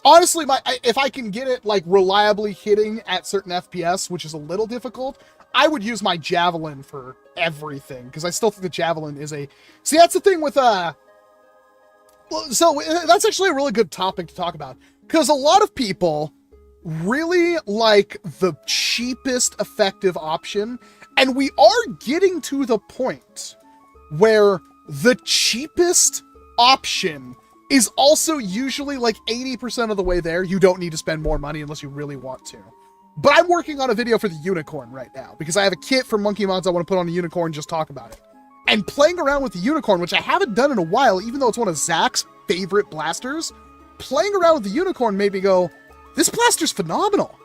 A: honestly, if I can get it, like, reliably hitting at certain FPS, which is a little difficult, I would use my Javelin for everything, because I still think the Javelin is a... See, that's the thing with, so, that's actually a really good topic to talk about, because a lot of people really like the cheapest effective option, and we are getting to the point where the cheapest option is also usually like 80% of the way there. You don't need to spend more money unless you really want to. But I'm working on a video for the Unicorn right now because I have a kit from Monkey Mods I want to put on the Unicorn and just talk about it. And playing around with the Unicorn, which I haven't done in a while, even though it's one of Zach's favorite blasters, playing around with the Unicorn made me go, this blaster's phenomenal.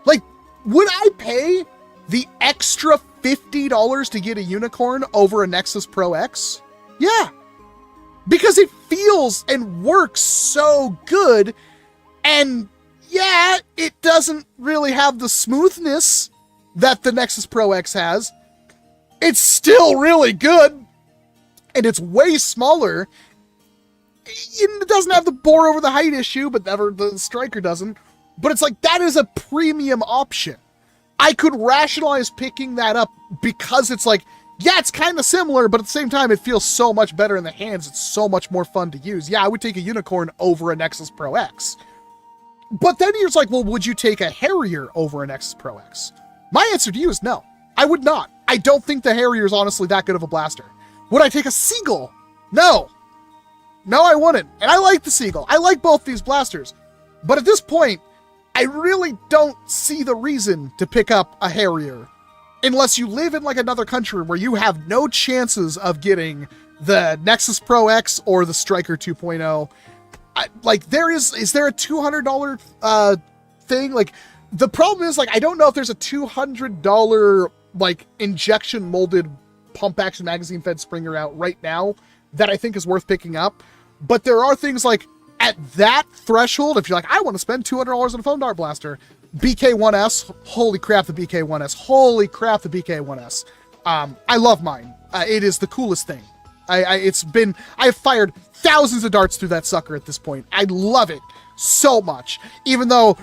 A: Like, would I pay the extra $50 to get a Unicorn over a Nexus Pro X? Yeah. Because it feels and works so good, and yeah, it doesn't really have the smoothness that the Nexus Pro X has. It's still really good, and it's way smaller. It doesn't have the bore over the height issue, but never the Striker doesn't. But it's like, that is a premium option. I could rationalize picking that up because it's like, yeah, it's kind of similar, but at the same time, it feels so much better in the hands. It's so much more fun to use. Yeah, I would take a Unicorn over a Nexus Pro X. But then you're like, well, would you take a Harrier over a Nexus Pro X? My answer to you is no. I would not. I don't think the Harrier is honestly that good of a blaster. Would I take a Seagull? No. No, I wouldn't. And I like the Seagull. I like both these blasters. But at this point, I really don't see the reason to pick up a Harrier. Unless you live in like another country where you have no chances of getting the Nexus Pro X or the Striker 2.0. Like, is there a $200 thing? Like, the problem is, like, I don't know if there's a $200 like injection molded pump action magazine fed Springer out right now that I think is worth picking up. But there are things like at that threshold, if you're like, I want to spend $200 on a foam dart blaster, BK1S, holy crap, the BK1S, holy crap, the BK1S. I love mine. It is the coolest thing. I've fired thousands of darts through that sucker at this point. I love it so much, even though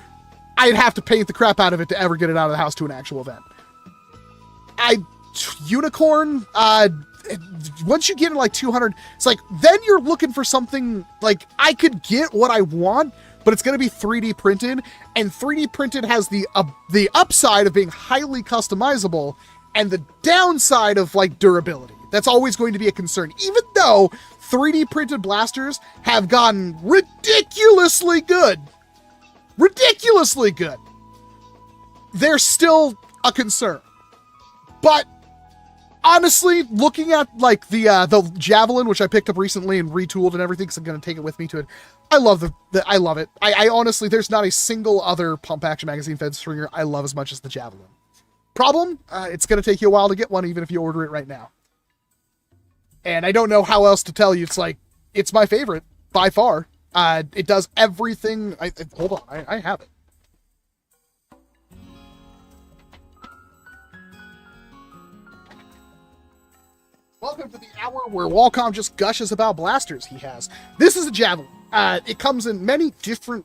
A: I'd have to paint the crap out of it to ever get it out of the house to an actual event. Unicorn, once you get in like 200, it's like, then you're looking for something like, I could get what I want, but it's going to be 3D printed, and 3D printed has the upside of being highly customizable and the downside of like durability. That's always going to be a concern. Even though 3D printed blasters have gotten ridiculously good, they're still a concern. But honestly, looking at like the Javelin, which I picked up recently and retooled and everything, because I'm going to take it with me to it. I love I love it. I honestly, there's not a single other pump action magazine fed Stringer I love as much as the Javelin. Problem, it's going to take you a while to get one, even if you order it right now. And I don't know how else to tell you. It's like, it's my favorite by far. It does everything. Hold on, I have it. Welcome to the hour where Walcom just gushes about blasters he has. This is a javelin. It comes in many different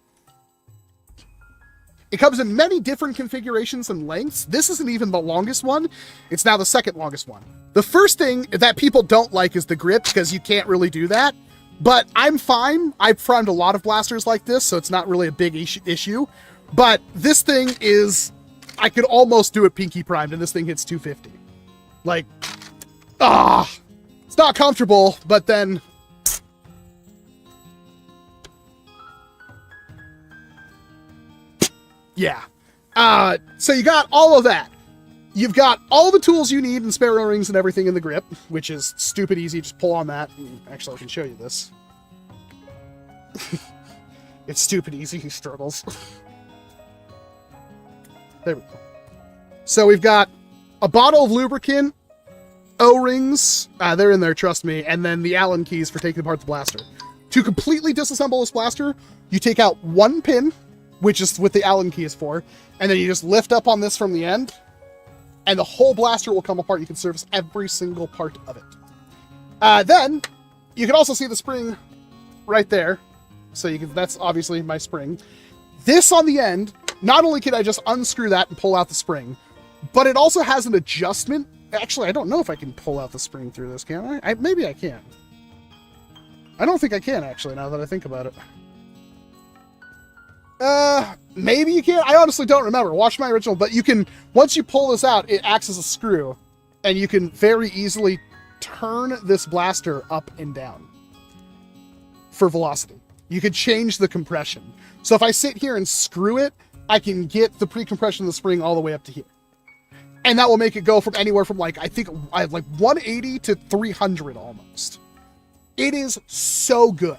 A: configurations and lengths. This isn't even the longest one. It's now the second longest one. The first thing that people don't like is the grip, because you can't really do that. But I'm fine. I've primed a lot of blasters like this, so it's not really a big issue. But this thing is, I could almost do it pinky primed, and this thing hits 250. Like, it's not comfortable, but then yeah. So you got all of that. You've got all the tools you need and spare O-rings and everything in the grip, which is stupid easy. Just pull on that. Actually, I can show you this. It's stupid easy. He struggles. There we go. So we've got a bottle of lubricant, O-rings, they're in there, trust me, and then the Allen keys for taking apart the blaster. To completely disassemble this blaster, you take out one pin, which is what the Allen key is for, and then you just lift up on this from the end, and the whole blaster will come apart. You can service every single part of it. Then, you can also see the spring right there. So you can, that's obviously my spring. This on the end, not only can I just unscrew that and pull out the spring, but it also has an adjustment. Actually, I don't know if I can pull out the spring through this, can I? Maybe I can. I don't think I can, actually, now that I think about it. Maybe you can. I honestly don't remember. Watch my original, but you can, once you pull this out, it acts as a screw, and you can very easily turn this blaster up and down for velocity. You could change the compression. So if I sit here and screw it, I can get the pre-compression of the spring all the way up to here. And that will make it go from anywhere from like 180 to 300 almost. It is so good.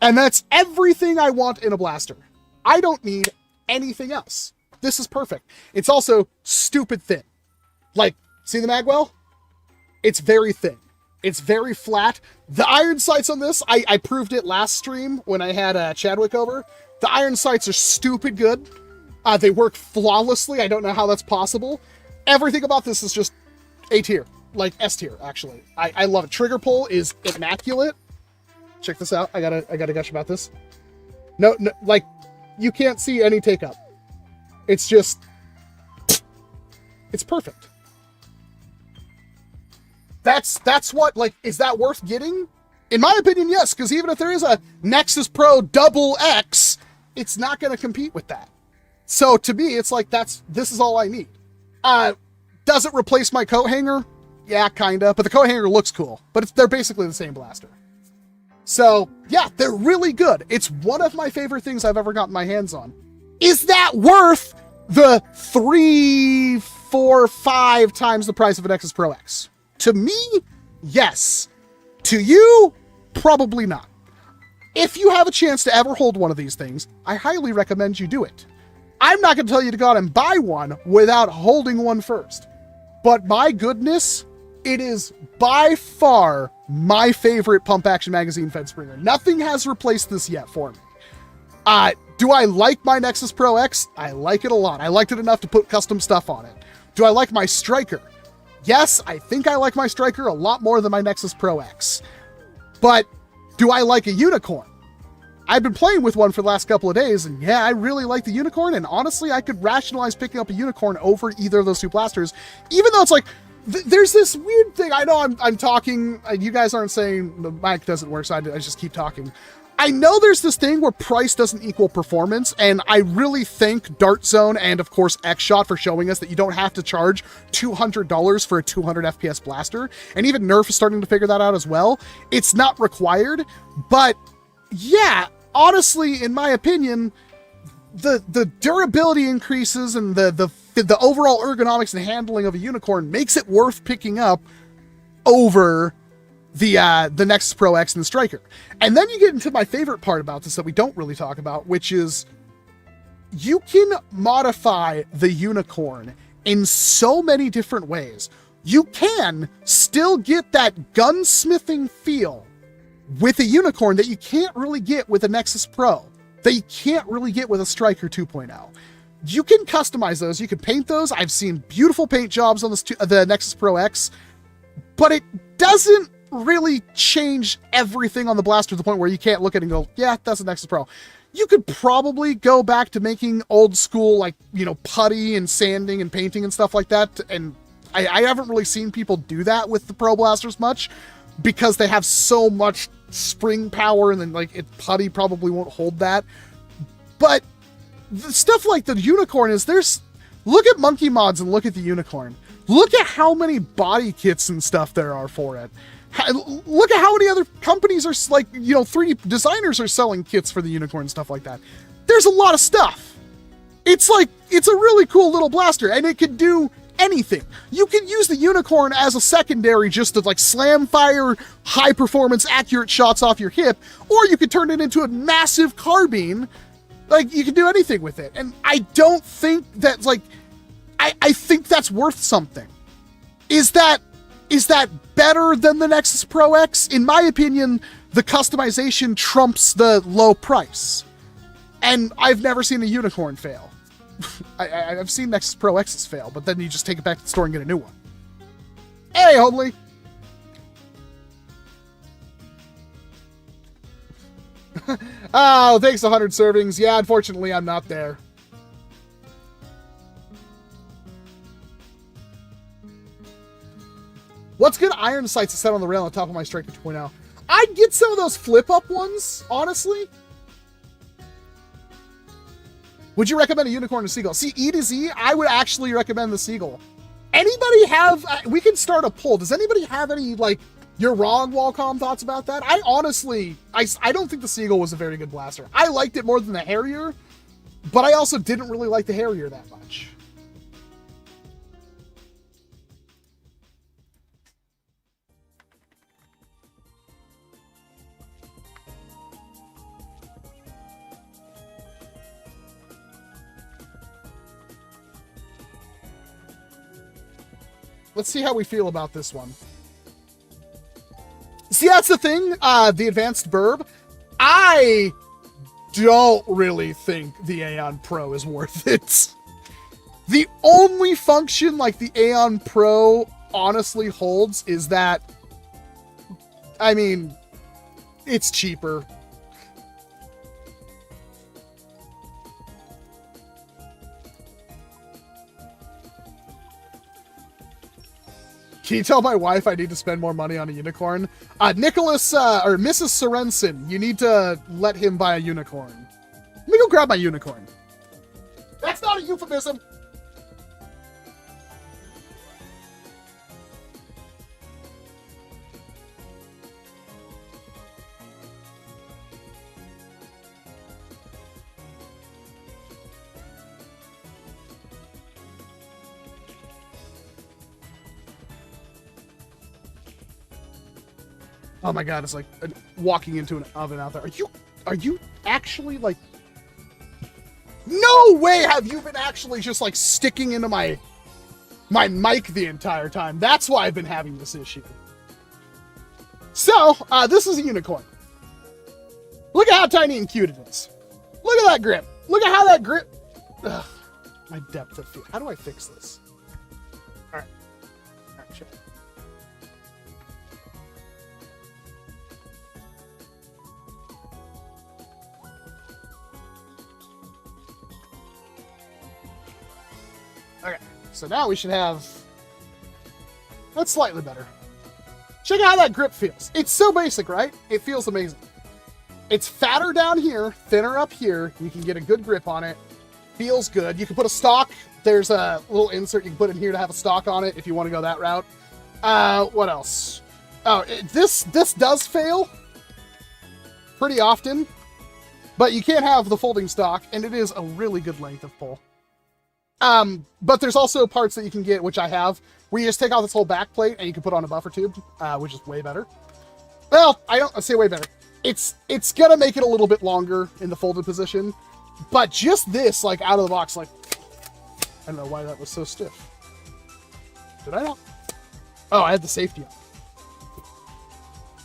A: And that's everything I want in a blaster. I don't need anything else. This is perfect. It's also stupid thin. Like, see the magwell? It's very thin. It's very flat. The iron sights on this, I proved it last stream when I had Chadwick over. The iron sights are stupid good. They work flawlessly. I don't know how that's possible. Everything about this is just A tier, like S tier, actually. I love it. Trigger pull is immaculate. Check this out. I gotta gush about this. No, like, you can't see any take up. It's just, it's perfect. That's what, like, is that worth getting? In my opinion, yes, because even if there is a Nexus Pro Double X, it's not going to compete with that. So to me, it's like, this is all I need. Does it replace my coat hanger? Yeah, kinda, but the coat hanger looks cool, but they're basically the same blaster. So yeah, they're really good. It's one of my favorite things I've ever gotten my hands on. Is that worth the 3, 4, 5 times the price of an Nexus Pro X? To me, yes. To you, probably not. If you have a chance to ever hold one of these things, I highly recommend you do it. I'm not going to tell you to go out and buy one without holding one first. But my goodness, it is by far my favorite pump action magazine fed springer. Nothing has replaced this yet for me. Do I like my Nexus Pro X? I like it a lot. I liked it enough to put custom stuff on it. Do I like my Striker? Yes, I think I like my Striker a lot more than my Nexus Pro X. But do I like a unicorn? I've been playing with one for the last couple of days, and yeah, I really like the unicorn, and honestly, I could rationalize picking up a unicorn over either of those two blasters, even though it's like, there's this weird thing. I know I'm talking, you guys aren't saying the mic doesn't work, so I just keep talking. I know there's this thing where price doesn't equal performance, and I really thank Dart Zone and, of course, X-Shot for showing us that you don't have to charge $200 for a 200 FPS blaster, and even Nerf is starting to figure that out as well. It's not required, but yeah, honestly, in my opinion, the durability increases and the overall ergonomics and handling of a unicorn makes it worth picking up over the Nexus Pro X and the Striker. And then you get into my favorite part about this that we don't really talk about, which is you can modify the unicorn in so many different ways. You can still get that gunsmithing feel with a unicorn that you can't really get with a Nexus Pro, that you can't really get with a Striker 2.0. You can customize those. You can paint those. I've seen beautiful paint jobs on the Nexus Pro X, but it doesn't really change everything on the blaster to the point where you can't look at it and go, yeah, that's a Nexus Pro. You could probably go back to making old school, like, you know, putty and sanding and painting and stuff like that. And I haven't really seen people do that with the Pro Blasters much because they have so much spring power, and then, like, putty probably won't hold that. But the stuff like the Unicorn look at Monkey Mods and look at the Unicorn. Look at how many body kits and stuff there are for it. Look at how many other companies are, like, you know, 3D designers are selling kits for the Unicorn and stuff like that. There's a lot of stuff. It's a really cool little blaster, and it could do anything. You can use the Unicorn as a secondary just to, like, slam fire high performance accurate shots off your hip, or you could turn it into a massive carbine. Like, you can do anything with it. And I don't think that's, like, I think that's worth something. Is that better than the Nexus Pro X? In my opinion, the customization trumps the low price. And I've never seen a Unicorn fail. I've seen Nexus Pro X's fail, but then you just take it back to the store and get a new one. Hey, Homely! Oh, thanks 100 servings. Yeah, unfortunately, I'm not there. What's good iron sights to set on the rail on top of my Striker 2.0? I'd get some of those flip-up ones, honestly. Would you recommend a Unicorn or Seagull? See, E to Z, I would actually recommend the Seagull. Anybody have... we can start a poll. Does anybody have any, like, you're wrong, Walcom thoughts about that? I honestly... I don't think the Seagull was a very good blaster. I liked it more than the Harrier, but I also didn't really like the Harrier that much. Let's see how we feel about this one. See, that's the thing, the Advanced Burb. I don't really think the Aeon Pro is worth it. The only function like the Aeon Pro honestly holds is that, I mean, it's cheaper. Can you tell my wife I need to spend more money on a Unicorn? Nicholas, or Mrs. Sorensen, you need to let him buy a Unicorn. Let me go grab my Unicorn. That's not a euphemism. Oh my god, it's like walking into an oven out there. Are you actually, like... No way have you been actually just, like, sticking into my mic the entire time. That's why I've been having this issue. So, this is a Unicorn. Look at how tiny and cute it is. Look at that grip. Look at how that grip... Ugh, my depth of field. How do I fix this? Alright. Alright, sure. Okay, so now we should have... That's slightly better. Check out how that grip feels. It's so basic, right? It feels amazing. It's fatter down here, thinner up here. You can get a good grip on it. Feels good. You can put a stock. There's a little insert you can put in here to have a stock on it if you want to go that route. What else? Oh, this does fail pretty often, but you can't have the folding stock, and it is a really good length of pull. But there's also parts that you can get, which I have, where you just take out this whole back plate and you can put on a buffer tube, which is way better. Well, I say way better. It's gonna make it a little bit longer in the folded position, but just this, like, out of the box, like, I don't know why that was so stiff. Did I not? Oh, I had the safety on.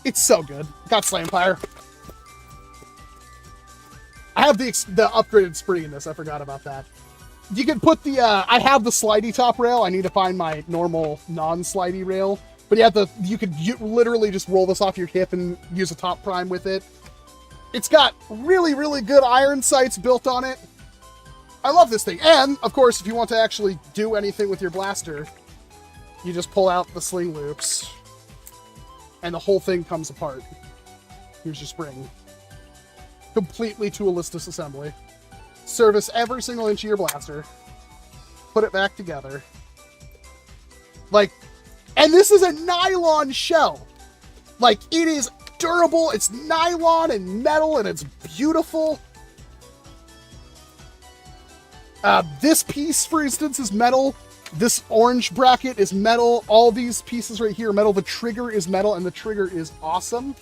A: It's so good. Got Slamfire. I have the upgraded spring in this. I forgot about that. You can put the, I have the slidey top rail. I need to find my normal non-slidey rail. But yeah, you could literally just roll this off your hip and use a top prime with it. It's got really, really good iron sights built on it. I love this thing. And, of course, if you want to actually do anything with your blaster, you just pull out the sling loops, and the whole thing comes apart. Here's your spring. Completely toolless disassembly. Service every single inch of your blaster. Put it back together. Like, and this is a nylon shell. Like, it is durable, it's nylon and metal, and it's beautiful. This piece, for instance, is metal. This orange bracket is metal. All these pieces right here are metal. The trigger is metal, and the trigger is awesome.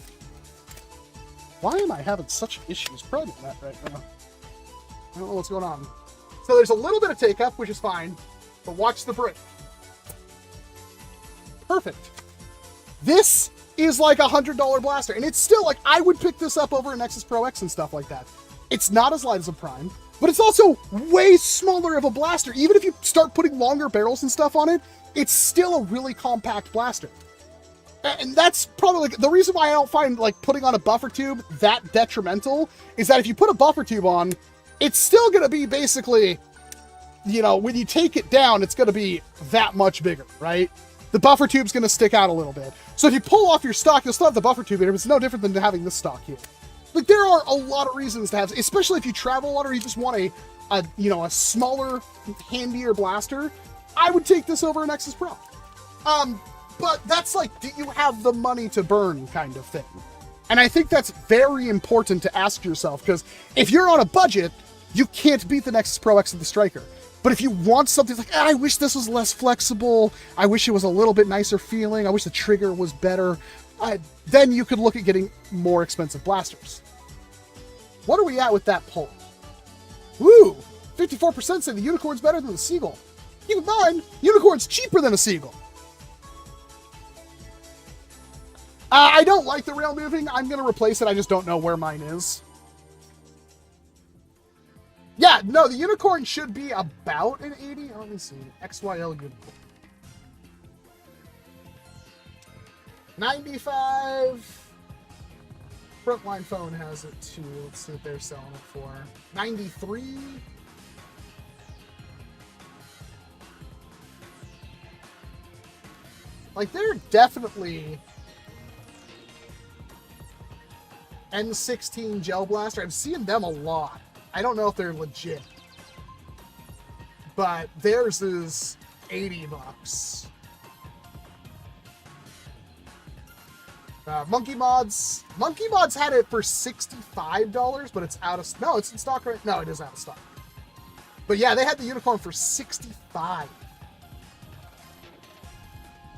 A: Why am I having such issues programming that right now? I don't know what's going on. So there's a little bit of take-up, which is fine, but watch the break. Perfect. This is like a $100 blaster, and it's still like, I would pick this up over a Nexus Pro X and stuff like that. It's not as light as a Prime, but it's also way smaller of a blaster. Even if you start putting longer barrels and stuff on it, it's still a really compact blaster. And that's probably like the reason why I don't find like putting on a buffer tube that detrimental is that if you put a buffer tube on, it's still going to be basically, you know, when you take it down, it's going to be that much bigger, right? The buffer tube's going to stick out a little bit. So if you pull off your stock, you'll still have the buffer tube in it. It's no different than having this stock here. Like, there are a lot of reasons to have, especially if you travel a lot or you just want a smaller, handier blaster. I would take this over a Nexus Pro. But that's like, do you have the money to burn kind of thing? And I think that's very important to ask yourself, because if you're on a budget, you can't beat the Nexus Pro X and the Striker. But if you want something like, I wish this was less flexible, I wish it was a little bit nicer feeling, I wish the trigger was better, then you could look at getting more expensive blasters. What are we at with that poll? Woo! 54% say the Unicorn's better than the Seagull. Keep in mind, Unicorn's cheaper than a Seagull. I don't like the rail moving. I'm going to replace it. I just don't know where mine is. Yeah, no, the Unicorn should be about an 80. Let me see. XYL Unicorn. 95. Frontline Phone has it too. Let's see what they're selling it for. 93. Like, they're definitely N16 Gel Blaster. I'm seeing them a lot. I don't know if they're legit, but theirs is $80. Monkey Mods had it for $65, but it's out of, no, it's in stock right, no, it is out of stock. But yeah, they had the Unicorn for $65. I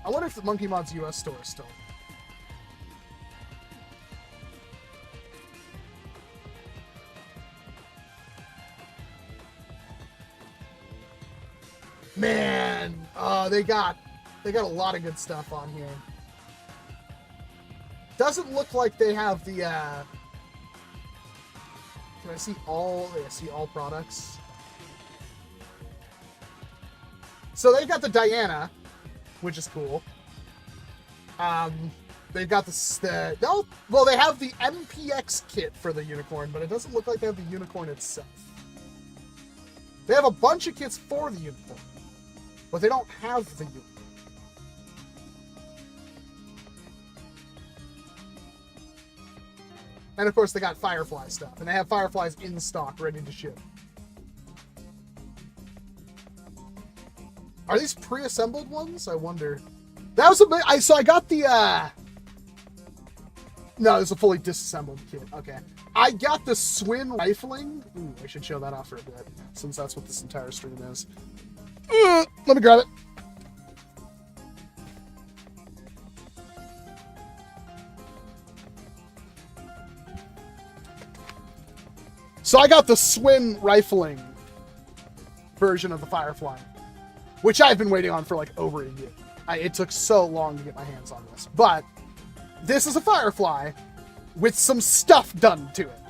A: wonder if the Monkey Mods US store is still. Man, they got a lot of good stuff on here. Doesn't look like they have the, can I see all, I see all products. So they've got the Diana, which is cool. They've got well, they have the MPX kit for the Unicorn, but it doesn't look like they have the Unicorn itself. They have a bunch of kits for the Unicorn, but they don't have the Unicorn. And of course, they got Firefly stuff, and they have Fireflies in stock, ready to ship. Are these pre-assembled ones? I wonder. That was so I got the, no, it's a fully disassembled kit. Okay. I got the Swin rifling. Ooh, I should show that off for a bit, since that's what this entire stream is. Let me grab it. So I got the Swin rifling version of the Firefly, which I've been waiting on for like over a year. It took so long to get my hands on this, but this is a Firefly with some stuff done to it.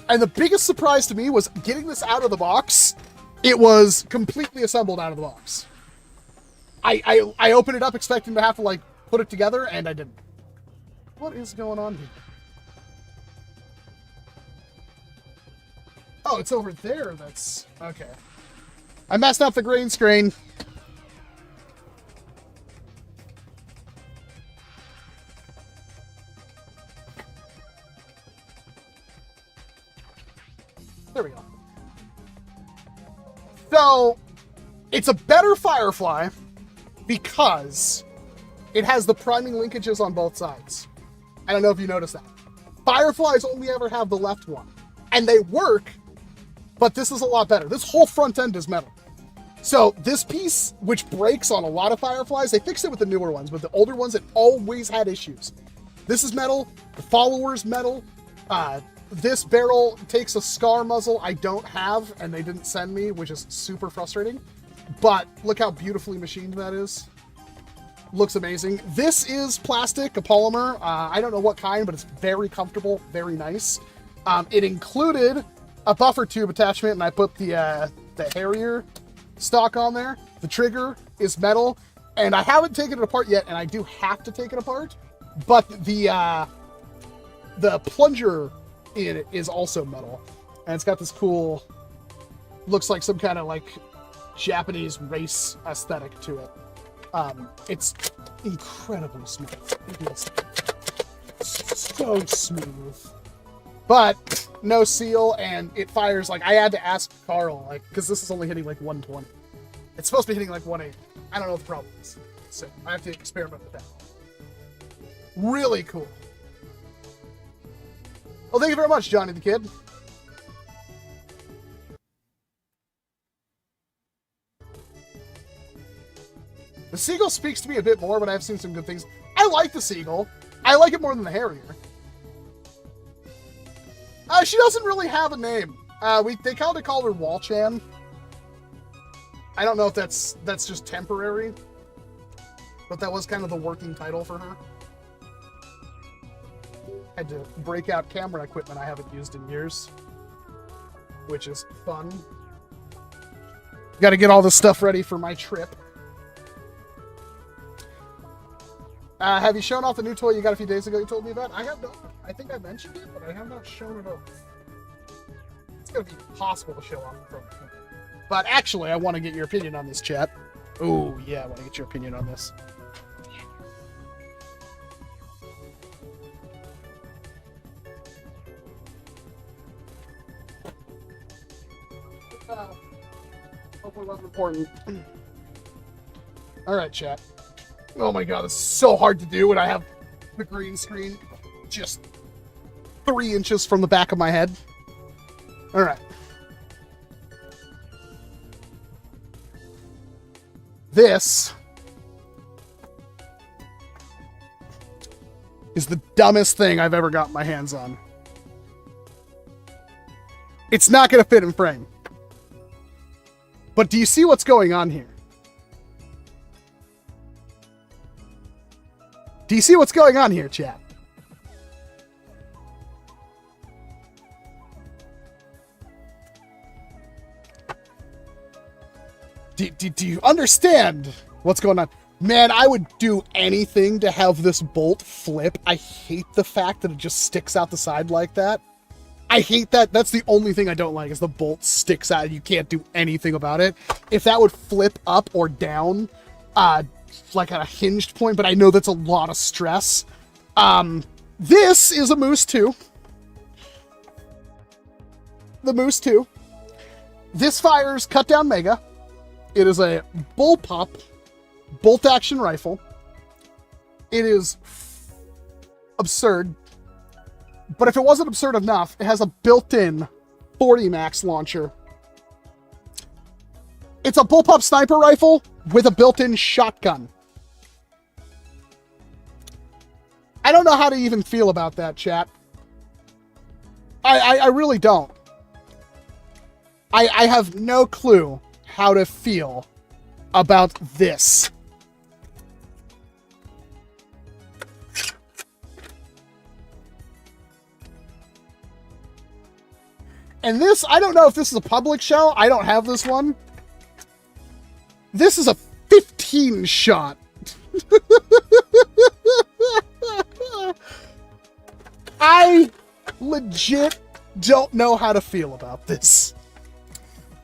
A: And the biggest surprise to me was getting this out of the box. It was completely assembled out of the box. I opened it up expecting to have to like put it together, and I didn't. What is going on here? Oh, it's over there. That's... okay. I messed up the green screen. There we go. So, it's a better Firefly because it has the priming linkages on both sides. I don't know if you noticed that. Fireflies only ever have the left one. And they work, but this is a lot better. This whole front end is metal. So this piece, which breaks on a lot of Fireflies, they fixed it with the newer ones, but the older ones, it always had issues. This is metal, the follower's metal. This barrel takes a scar muzzle I don't have, and they didn't send me, which is super frustrating. But look how beautifully machined that is. Looks amazing. This is plastic, a polymer. I don't know what kind, but it's very comfortable, very nice. It included a buffer tube attachment, and I put the Harrier stock on there. The trigger is metal, and I haven't taken it apart yet, and I do have to take it apart. But the plunger in it is also metal, and it's got this cool, looks like some kind of like Japanese race aesthetic to it. It's incredibly smooth. It is so smooth, but no seal, and it fires like, I had to ask Carl, like, because this is only hitting like 120. It's supposed to be hitting like 180. I don't know what the problem is, so I have to experiment with that. Really cool. Well, thank you very much, Johnny the Kid. The Seagull speaks to me a bit more, but I've seen some good things. I like the Seagull. I like it more than the Harrier. She doesn't really have a name. They kind of call her Walchan. I don't know if that's just temporary, but that was kind of the working title for her. Had to break out camera equipment I haven't used in years, which is fun. Got to get all this stuff ready for my trip. Have you shown off the new toy you got a few days ago you told me about? I have not. I think I mentioned it, but I have not shown it off. It's going to be impossible to show off in front of me. But actually, I want to get your opinion on this, chat. Oh, yeah, I want to get your opinion on this. Hopefully it wasn't important. Alright, chat. Oh my god, it's so hard to do when I have the green screen just 3 inches from the back of my head. Alright. This is the dumbest thing I've ever got my hands on. It's not going to fit in frame. But do you see what's going on here? Do you see what's going on here, chat? Do you understand what's going on? Man, I would do anything to have this bolt flip. I hate the fact that it just sticks out the side like that. I hate that. That's the only thing I don't like, is the bolt sticks out and you can't do anything about it. If that would flip up or down, like at a hinged point, but I know that's a lot of stress. This is a Moose 2. The Moose 2. This fires Cut Down Mega. It is a bullpup bolt action rifle. It is absurd. But if it wasn't absurd enough, it has a built-in 40 max launcher. It's a bullpup sniper rifle with a built-in shotgun. I don't know how to even feel about that, chat. I really don't. I have no clue how to feel about this. And this, I don't know if this is a public shell. I don't have this one. This is a 15 shot. legit don't know how to feel about this.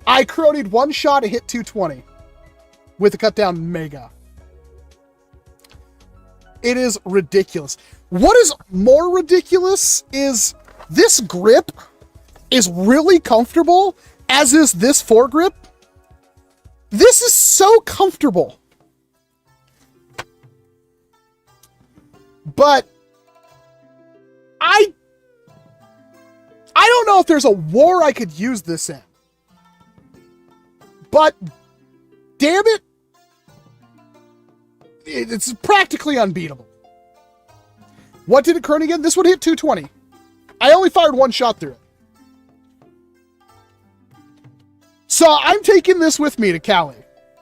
A: I cronied one shot, it hit 220 with a cut down mega. It is ridiculous. What is more ridiculous is this grip is really comfortable, as is this foregrip. This is so comfortable. But I don't know if there's a war I could use this in. But damn it, it's practically unbeatable. What did it crony again? This one hit 220. I only fired one shot through it. So I'm taking this with me to Cali.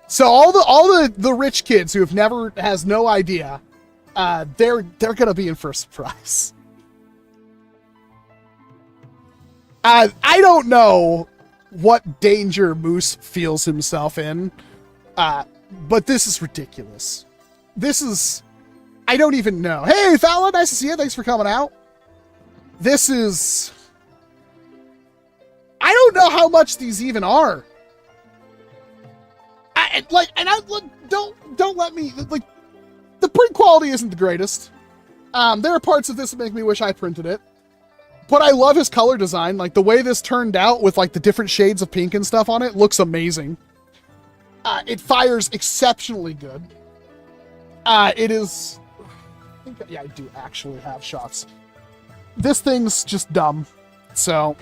A: So all the rich kids who has no idea, they're gonna be in for a surprise. I don't know what danger Moose feels himself in, but this is ridiculous. This is, I don't even know. Hey, Fallon, nice to see you. Thanks for coming out. This is, I don't know how much these even are. Don't let me, like, the print quality isn't the greatest. There are parts of this that make me wish I printed it. But I love his color design. Like, the way this turned out with, like, the different shades of pink and stuff on it looks amazing. It fires exceptionally good. It is... I do actually have shots. This thing's just dumb. So...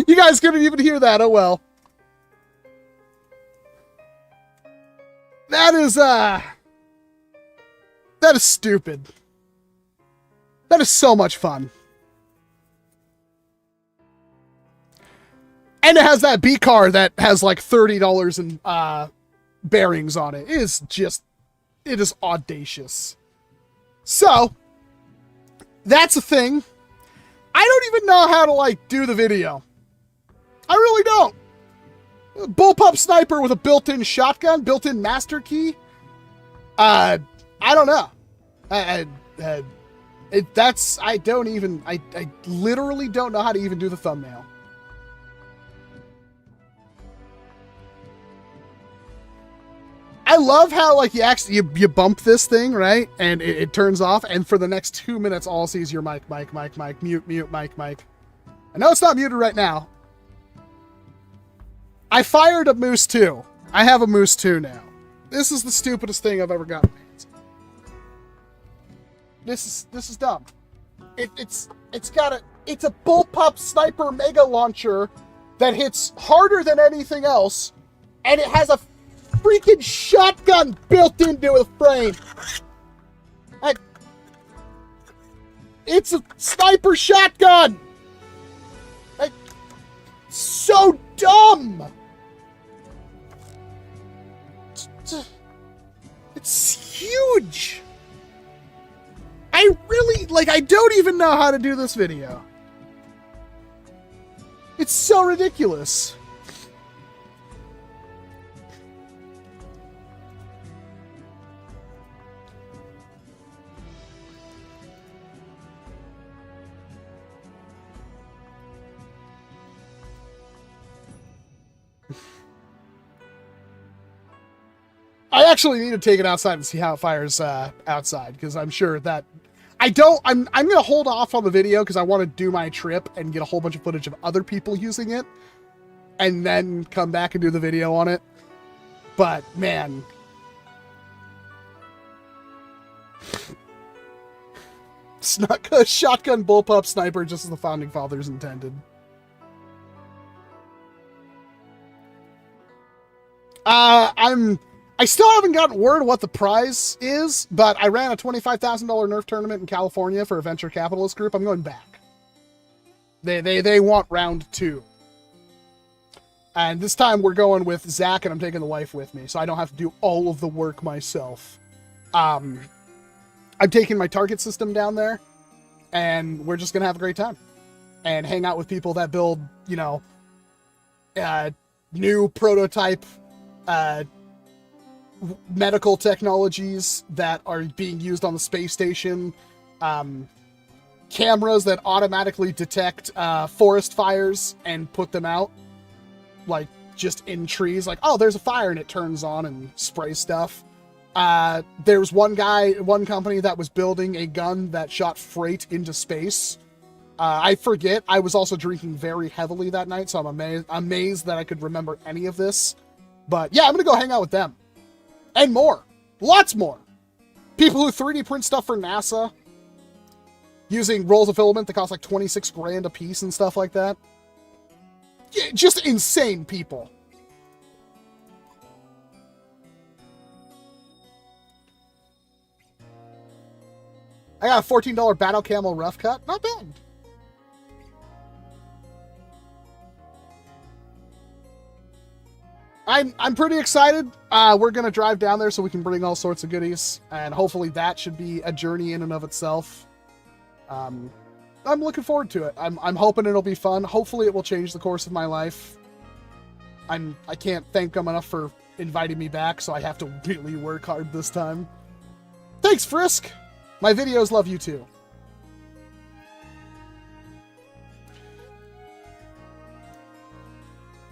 A: You guys couldn't even hear that. Oh well. That is stupid. That is so much fun. And it has that B car that has like $30 in bearings on it. It is audacious. So that's a thing. I don't even know how to like do the video. I really don't. Bullpup sniper with a built-in shotgun, built-in master key. I don't know. I literally don't know how to even do the thumbnail. I love how like you bump this thing, right? And it turns off, and for the next 2 minutes all I see is your mic, mute, mic. I know it's not muted right now. I fired a Moose 2. I have a Moose 2 now. This is the stupidest thing I've ever gotten. This is dumb. It's a bullpup sniper mega launcher that hits harder than anything else, and it has a freaking shotgun built into the frame. It's a sniper shotgun. So dumb. It's huge. I don't even know how to do this video. It's so ridiculous. I actually need to take it outside and see how it fires outside, because I'm sure that I'm gonna hold off on the video because I want to do my trip and get a whole bunch of footage of other people using it, and then come back and do the video on it. But man, it's not a shotgun bullpup sniper, just as the founding fathers intended. I still haven't gotten word what the prize is, but I ran a $25,000 Nerf tournament in California for a venture capitalist group. I'm going back. They want round 2. And this time we're going with Zach, and I'm taking the wife with me, so I don't have to do all of the work myself. I'm taking my target system down there, and we're just going to have a great time. And hang out with people that build, you know, new prototype medical technologies that are being used on the space station, cameras that automatically detect forest fires and put them out, like just in trees, like, oh, there's a fire, and it turns on and sprays stuff. There's one company that was building a gun that shot freight into space. I forget, I was also drinking very heavily that night, so I'm amazed that I could remember any of this. But yeah, I'm gonna go hang out with them. And more. Lots more. People who 3D print stuff for NASA. Using rolls of filament that cost like 26 grand a piece and stuff like that. Yeah, just insane people. I got a $14 Battle Camo rough cut. Not bad. I'm pretty excited. We're going to drive down there so we can bring all sorts of goodies. And hopefully that should be a journey in and of itself. I'm looking forward to it. I'm hoping it'll be fun. Hopefully it will change the course of my life. I can't thank them enough for inviting me back, so I have to really work hard this time. Thanks, Frisk! My videos love you too.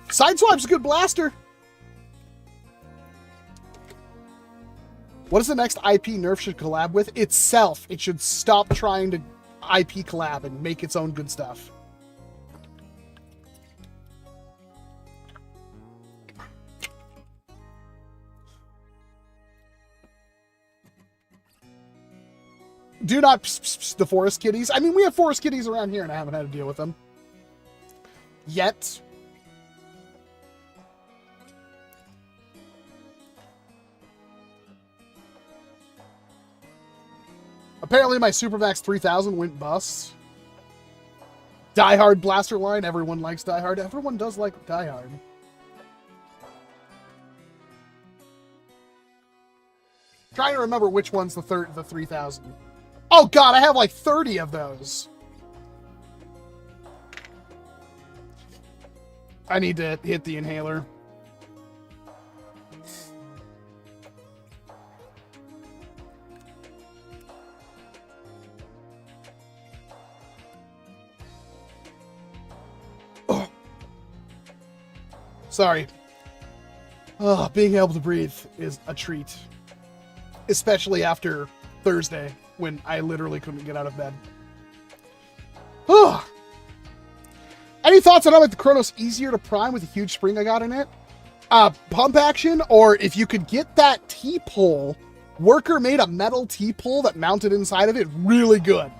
A: Sideswipe's a good blaster. What is the next IP Nerf should collab with? Itself. It should stop trying to IP collab and make its own good stuff. Do not the forest kitties. I mean, we have forest kitties around here and I haven't had to deal with them. Yet. Apparently my Supermax 3000 went bust. Die Hard blaster line. Everyone likes Die Hard. Everyone does like Die Hard. Trying to remember which one's the 3000. Oh god, I have like 30 of those. I need to hit the inhaler. Oh. Sorry. Oh, being able to breathe is a treat. Especially after Thursday, when I literally couldn't get out of bed. Any thoughts on how to make the Chronos easier to prime with a huge spring I got in it? Pump action, or if you could get that T-pole, Worker made a metal T-pole that mounted inside of it really good.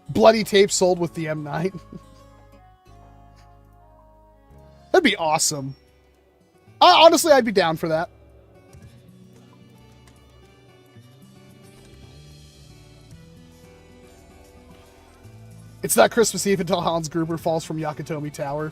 A: Bloody tape sold with the M9. That'd be awesome. Honestly, I'd be down for that. It's not Christmas Eve until Hans Gruber falls from Yakatomi Tower.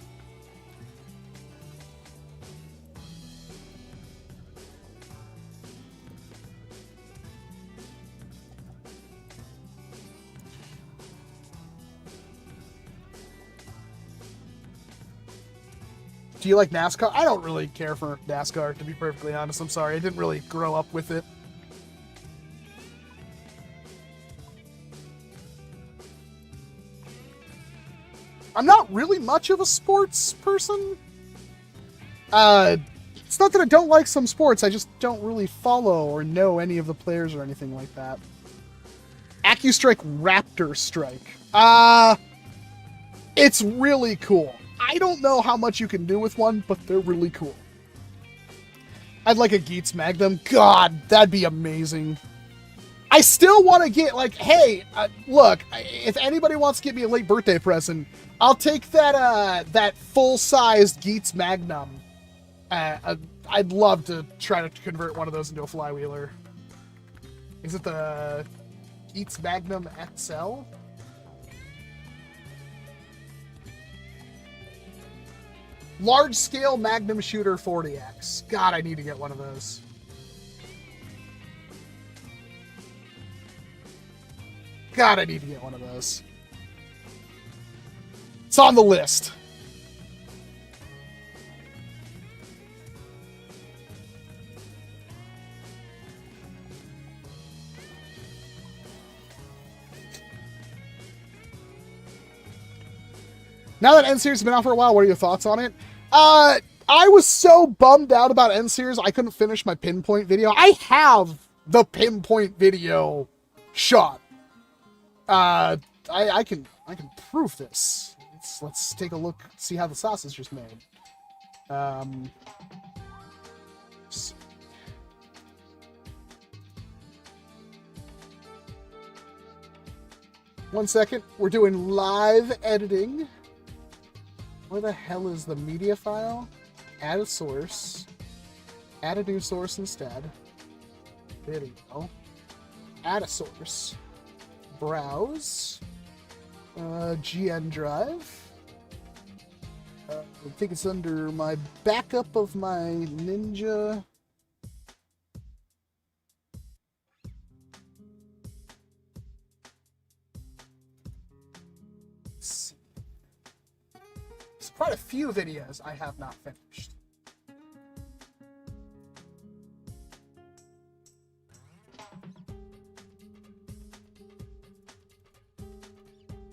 A: Do you like NASCAR? I don't really care for NASCAR, to be perfectly honest. I'm sorry. I didn't really grow up with it. I'm not really much of a sports person. It's not that I don't like some sports. I just don't really follow or know any of the players or anything like that. AccuStrike Raptor Strike. It's really cool. I don't know how much you can do with one, but they're really cool. I'd like a Geats Magnum. God, that'd be amazing. I still want to get, like, hey, look, if anybody wants to get me a late birthday present, I'll take that full-sized Geats Magnum. I'd love to try to convert one of those into a flywheeler. Is it the Geats Magnum XL? Large-scale Magnum Shooter 40X. God, I need to get one of those. God, I need to get one of those. It's on the list. Now that N-Series has been out for a while, what are your thoughts on it? I was so bummed out about N-Series, I couldn't finish my pinpoint video. I have the pinpoint video shot. I can prove this. Let's take a look, see how the sausage is made. One second, we're doing live editing. Where the hell is the media file? Add a source. Add a new source instead. Video. Add a source. Browse. GN drive. I think it's under my backup of my Ninja. Quite a few videos I have not finished.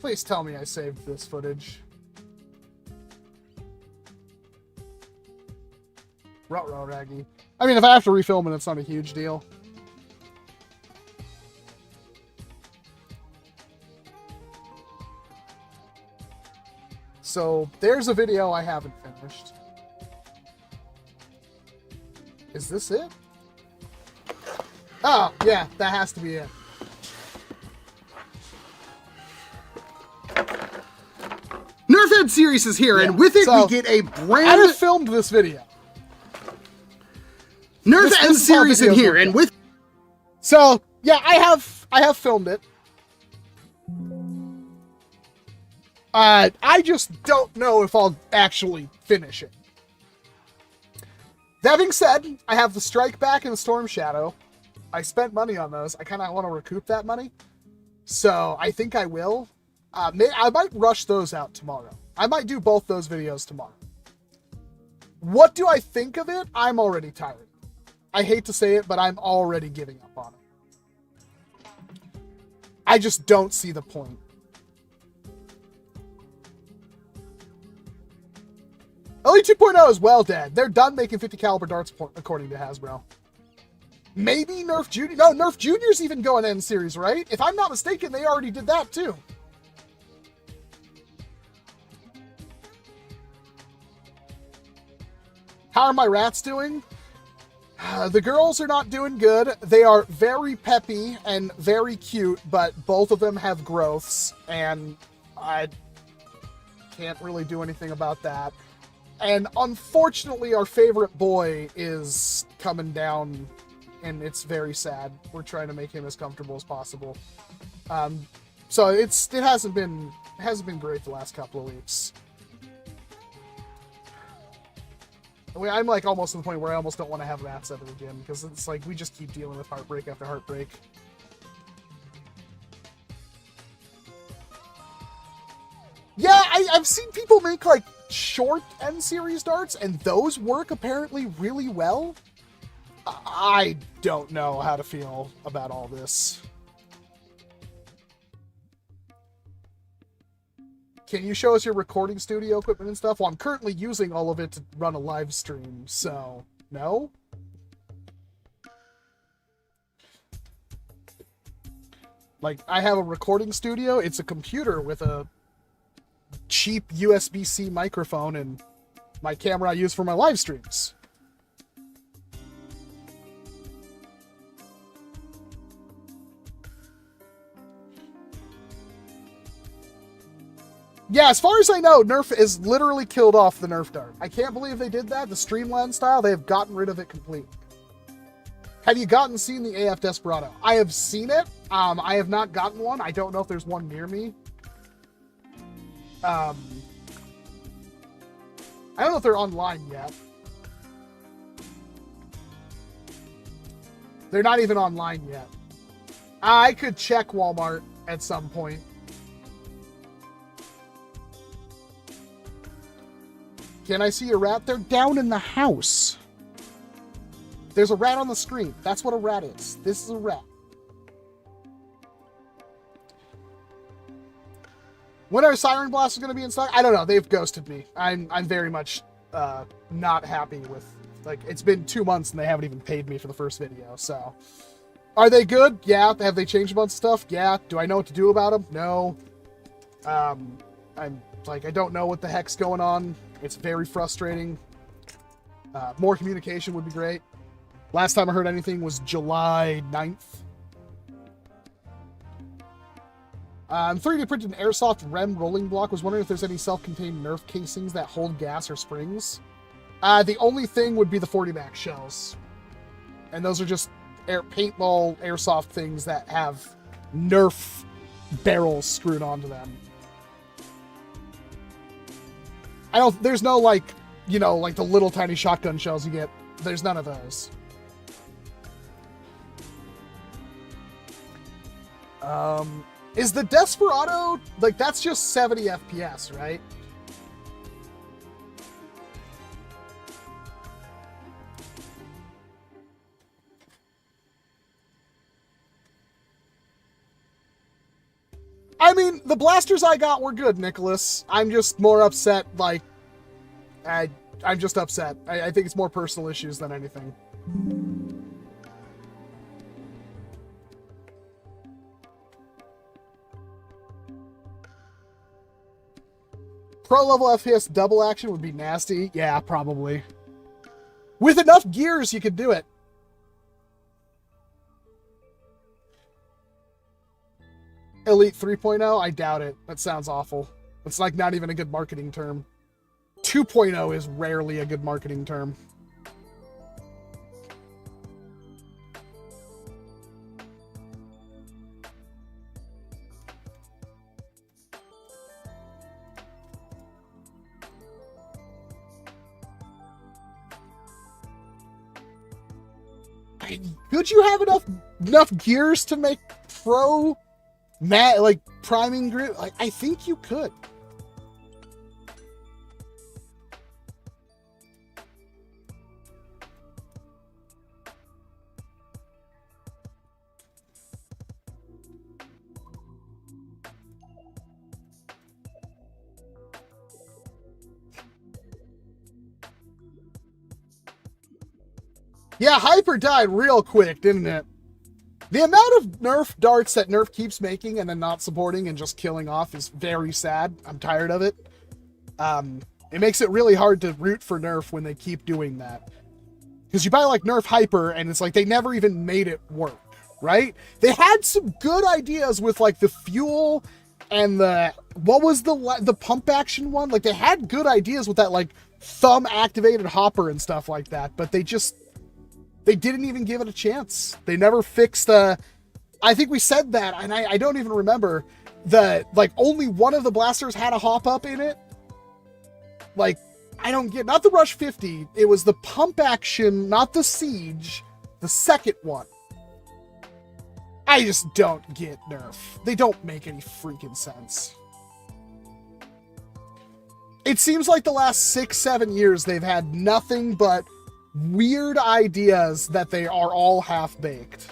A: Please tell me I saved this footage. Ruh-roh, Raggy. I mean, if I have to refilm it, it's not a huge deal. So, there's a video I haven't finished. Is this it? Oh, yeah, that has to be it.
C: NERF Ed series is here, and with it we get a brand...
A: I just filmed this video.
C: NERF Ed series in here, and with...
A: So, yeah, I have filmed it. I just don't know if I'll actually finish it. That being said, I have the Strike Back and the Storm Shadow. I spent money on those. I kind of want to recoup that money. So, I think I will. I might rush those out tomorrow. I might do both those videos tomorrow. What do I think of it? I'm already tired. I hate to say it, but I'm already giving up on it. I just don't see the point. Elite 2.0 is well dead. They're done making 50 caliber darts, according to Hasbro. Maybe Nerf Junior. No, Nerf Junior's even going N series, right? If I'm not mistaken, they already did that too. How are my rats doing? The girls are not doing good. They are very peppy and very cute, but both of them have growths, and I can't really do anything about that. And unfortunately, our favorite boy is coming down, and it's very sad. We're trying to make him as comfortable as possible. So it hasn't been great the last couple of weeks. I'm like almost to the point where I almost don't want to have rats ever again, because it's like we just keep dealing with heartbreak after heartbreak. Yeah, I've seen people make like short N series darts, and those work apparently really well. I don't know how to feel about all this. Can you show us your recording studio equipment and stuff? Well, I'm currently using all of it to run a live stream, so no. Like, I have a recording studio. It's a computer with a cheap USB-C microphone and my camera I use for my live streams. Yeah, as far as I know, Nerf is literally killed off the Nerf dart. I can't believe they did that. The Streamland style, they have gotten rid of it completely. Have you seen the AF Desperado? I have seen it. I have not gotten one. I don't know if there's one near me. I don't know if they're online yet. They're not even online yet. I could check Walmart at some point. Can I see a rat? They're down in the house. There's a rat on the screen. That's what a rat is. This is a rat. When are Siren Blasters going to be in stock? I don't know. They've ghosted me. I'm very much not happy with... Like, it's been 2 months and they haven't even paid me for the first video, so... Are they good? Yeah. Have they changed a bunch of stuff? Yeah. Do I know what to do about them? No. I'm like, I don't know what the heck's going on. It's very frustrating. More communication would be great. Last time I heard anything was July 9th. I'm 3D printed an Airsoft REM rolling block. Was wondering if there's any self-contained Nerf casings that hold gas or springs. The only thing would be the 40 max shells. And those are just paintball airsoft things that have Nerf barrels screwed onto them. There's no, like, you know, like the little tiny shotgun shells you get. There's none of those. Is the Desperado, like, that's just 70 FPS, right? I mean, the blasters I got were good, Nicholas. I'm just more upset, like, I'm just upset. I think it's more personal issues than anything. Pro level FPS double action would be nasty. Yeah, probably. With enough gears, you could do it. Elite 3.0? I doubt it. That sounds awful. It's like not even a good marketing term. 2.0 is rarely a good marketing term. Could you have enough gears to make pro like priming grip? Like, I think you could. Yeah, Hyper died real quick, didn't it? The amount of Nerf darts that Nerf keeps making and then not supporting and just killing off is very sad. I'm tired of it. It makes it really hard to root for Nerf when they keep doing that. Because you buy like Nerf Hyper and it's like they never even made it work, right? They had some good ideas with like the fuel and what was the pump action one? Like they had good ideas with that like thumb activated hopper and stuff like that, but they didn't even give it a chance. They never fixed I think we said that, and I don't even remember like only one of the blasters had a hop up in it. Like, I don't get, not the Rush 50, it was the pump action, not the Siege, the second one. I just don't get Nerf. They don't make any freaking sense. It seems like the last 6-7 years they've had nothing but weird ideas that they are all half-baked.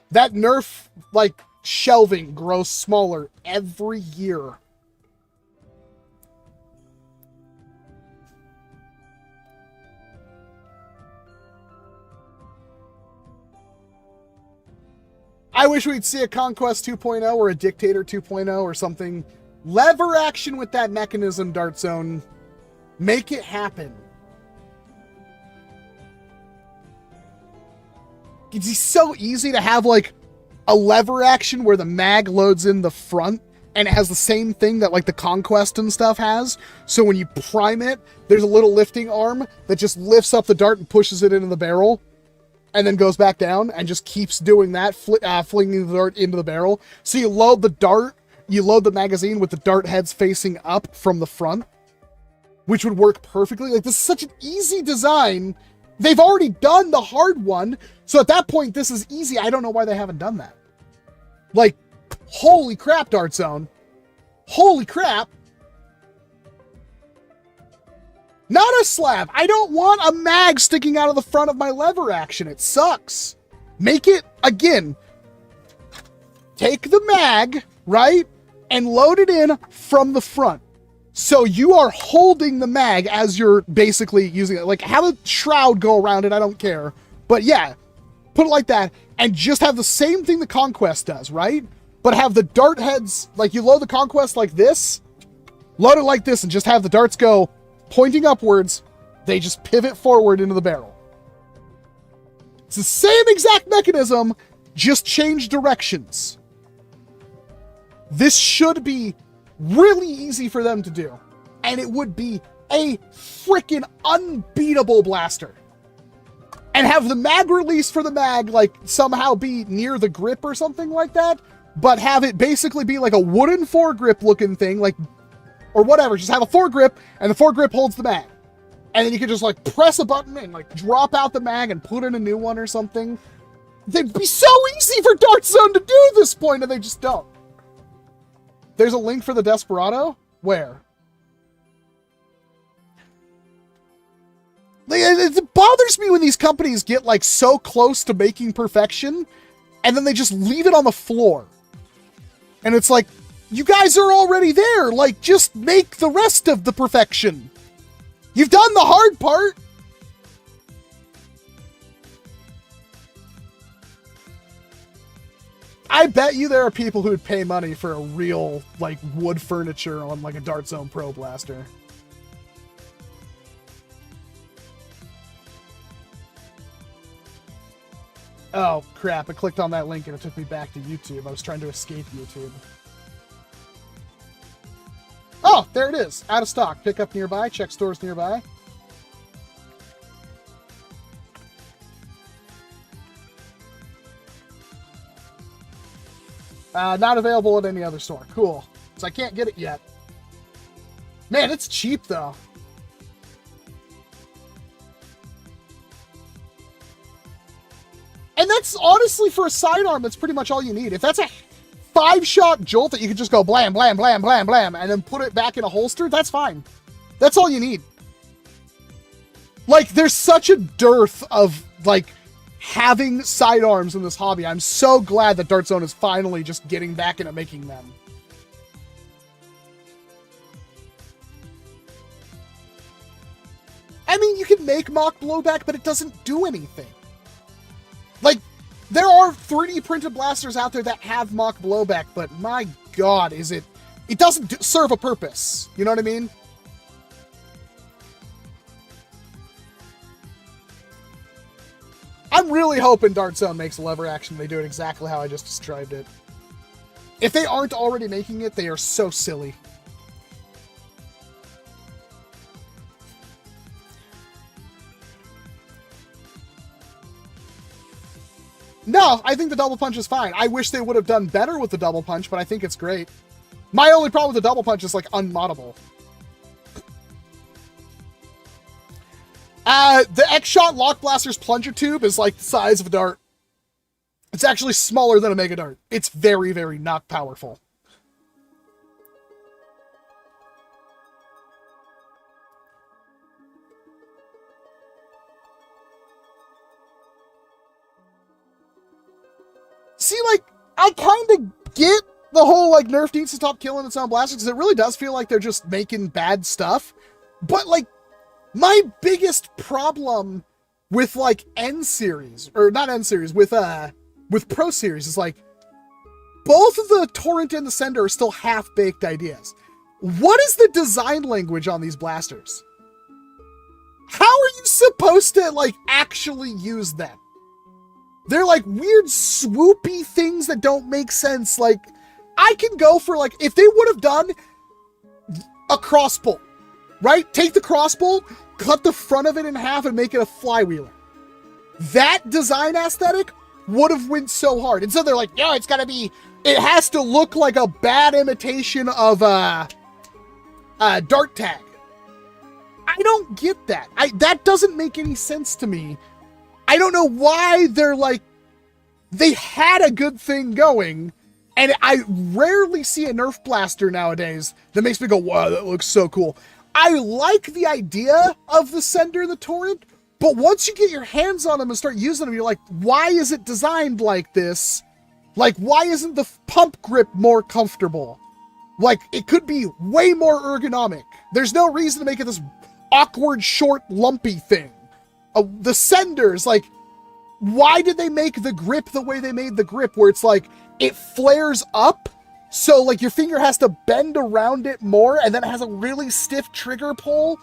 A: That Nerf, like, shelving grows smaller every year. I wish we'd see a Conquest 2.0 or a Dictator 2.0 or something. Lever action with that mechanism, Dart Zone. Make it happen. It's so easy to have like a lever action where the mag loads in the front and it has the same thing that like the Conquest and stuff has. So when you prime it, there's a little lifting arm that just lifts up the dart and pushes it into the barrel, and then goes back down and just keeps doing that, flinging the dart into the barrel. So you load the dart, you load the magazine with the dart heads facing up from the front, which would work perfectly. Like, this is such an easy design. They've already done the hard one, so at that point, this is easy. I don't know why they haven't done that. Like, holy crap, Dart Zone. Holy crap. Not a slab. I don't want a mag sticking out of the front of my lever action. It sucks. Make it, again, take the mag, right, and load it in from the front. So you are holding the mag as you're basically using it. Like, have a shroud go around it, I don't care. But yeah, put it like that, and just have the same thing the Conquest does, right? But have the dart heads, like you load the Conquest like this, load it like this, and just have the darts go pointing upwards. They just pivot forward into the barrel. It's the same exact mechanism, just change directions. This should be really easy for them to do, and it would be a freaking unbeatable blaster. And have the mag release for the mag like somehow be near the grip or something like that, but have it basically be like a wooden foregrip looking thing, like, or whatever. Just have a foregrip, and the foregrip holds the mag, and then you can just like press a button and like drop out the mag and put in a new one or something. They'd be so easy for Dart Zone to do at this point, and they just don't. There's a link for the Desperado? Where? Like, it bothers me when these companies get like so close to making perfection, and then they just leave it on the floor. And it's like, you guys are already there. Like, just make the rest of the perfection. You've done the hard part. I bet you there are people who'd pay money for a real, like, wood furniture on, like, a Dart Zone Pro blaster. Oh, crap. I clicked on that link and it took me back to YouTube. I was trying to escape YouTube. Oh, there it is. Out of stock. Pick up nearby. Check stores nearby. Not available at any other store. Cool. So I can't get it yet. Man, it's cheap, though. And that's honestly, for a sidearm, that's pretty much all you need. If that's a 5-shot jolt that you can just go blam, blam, blam, blam, blam, and then put it back in a holster, that's fine. That's all you need. Like, there's such a dearth of, like, having sidearms in this hobby. I'm so glad that Dart Zone is finally just getting back into making them. I mean, you can make mock blowback, but it doesn't do anything. Like, there are 3D printed blasters out there that have mock blowback, but my god, is it... It doesn't serve a purpose. You know what I mean? I'm really hoping Dart Zone makes a lever action. They do it exactly how I just described it. If they aren't already making it, they are so silly. No, I think the double punch is fine. I wish they would have done better with the double punch, but I think it's great. My only problem with the double punch is, like, unmoddable. The X-Shot Lock Blaster's plunger tube is like the size of a dart. It's actually smaller than a Mega Dart. It's very, very not powerful. See, like, I kind of get the whole, like, Nerf needs to stop killing its own blasters, because it really does feel like they're just making bad stuff. But, like, my biggest problem with, like, N-Series, or not N-Series, with Pro Series is, like, both of the Torrent and the Sender are still half-baked ideas. What is the design language on these blasters? How are you supposed to, like, actually use them? They're, like, weird swoopy things that don't make sense. Like, I can go for, like, if they would have done a crossbow, right? Take the crossbow, cut the front of it in half, and make it a flywheeler. That design aesthetic would have went so hard. Instead, they're like, no, it has to look like a bad imitation of dart tag. I don't get that. That doesn't make any sense to me. I don't know why they're like, they had a good thing going, and I rarely see a Nerf blaster nowadays that makes me go, wow, that looks so cool. I like the idea of the sender and the torrent, but once you get your hands on them and start using them, you're like, why is it designed like this? Like, why isn't the pump grip more comfortable? Like, it could be way more ergonomic. There's no reason to make it this awkward, short, lumpy thing. The senders, like, why did they make the grip the way they made the grip, where it's like, it flares up, so, like, your finger has to bend around it more, and then it has a really stiff trigger pull?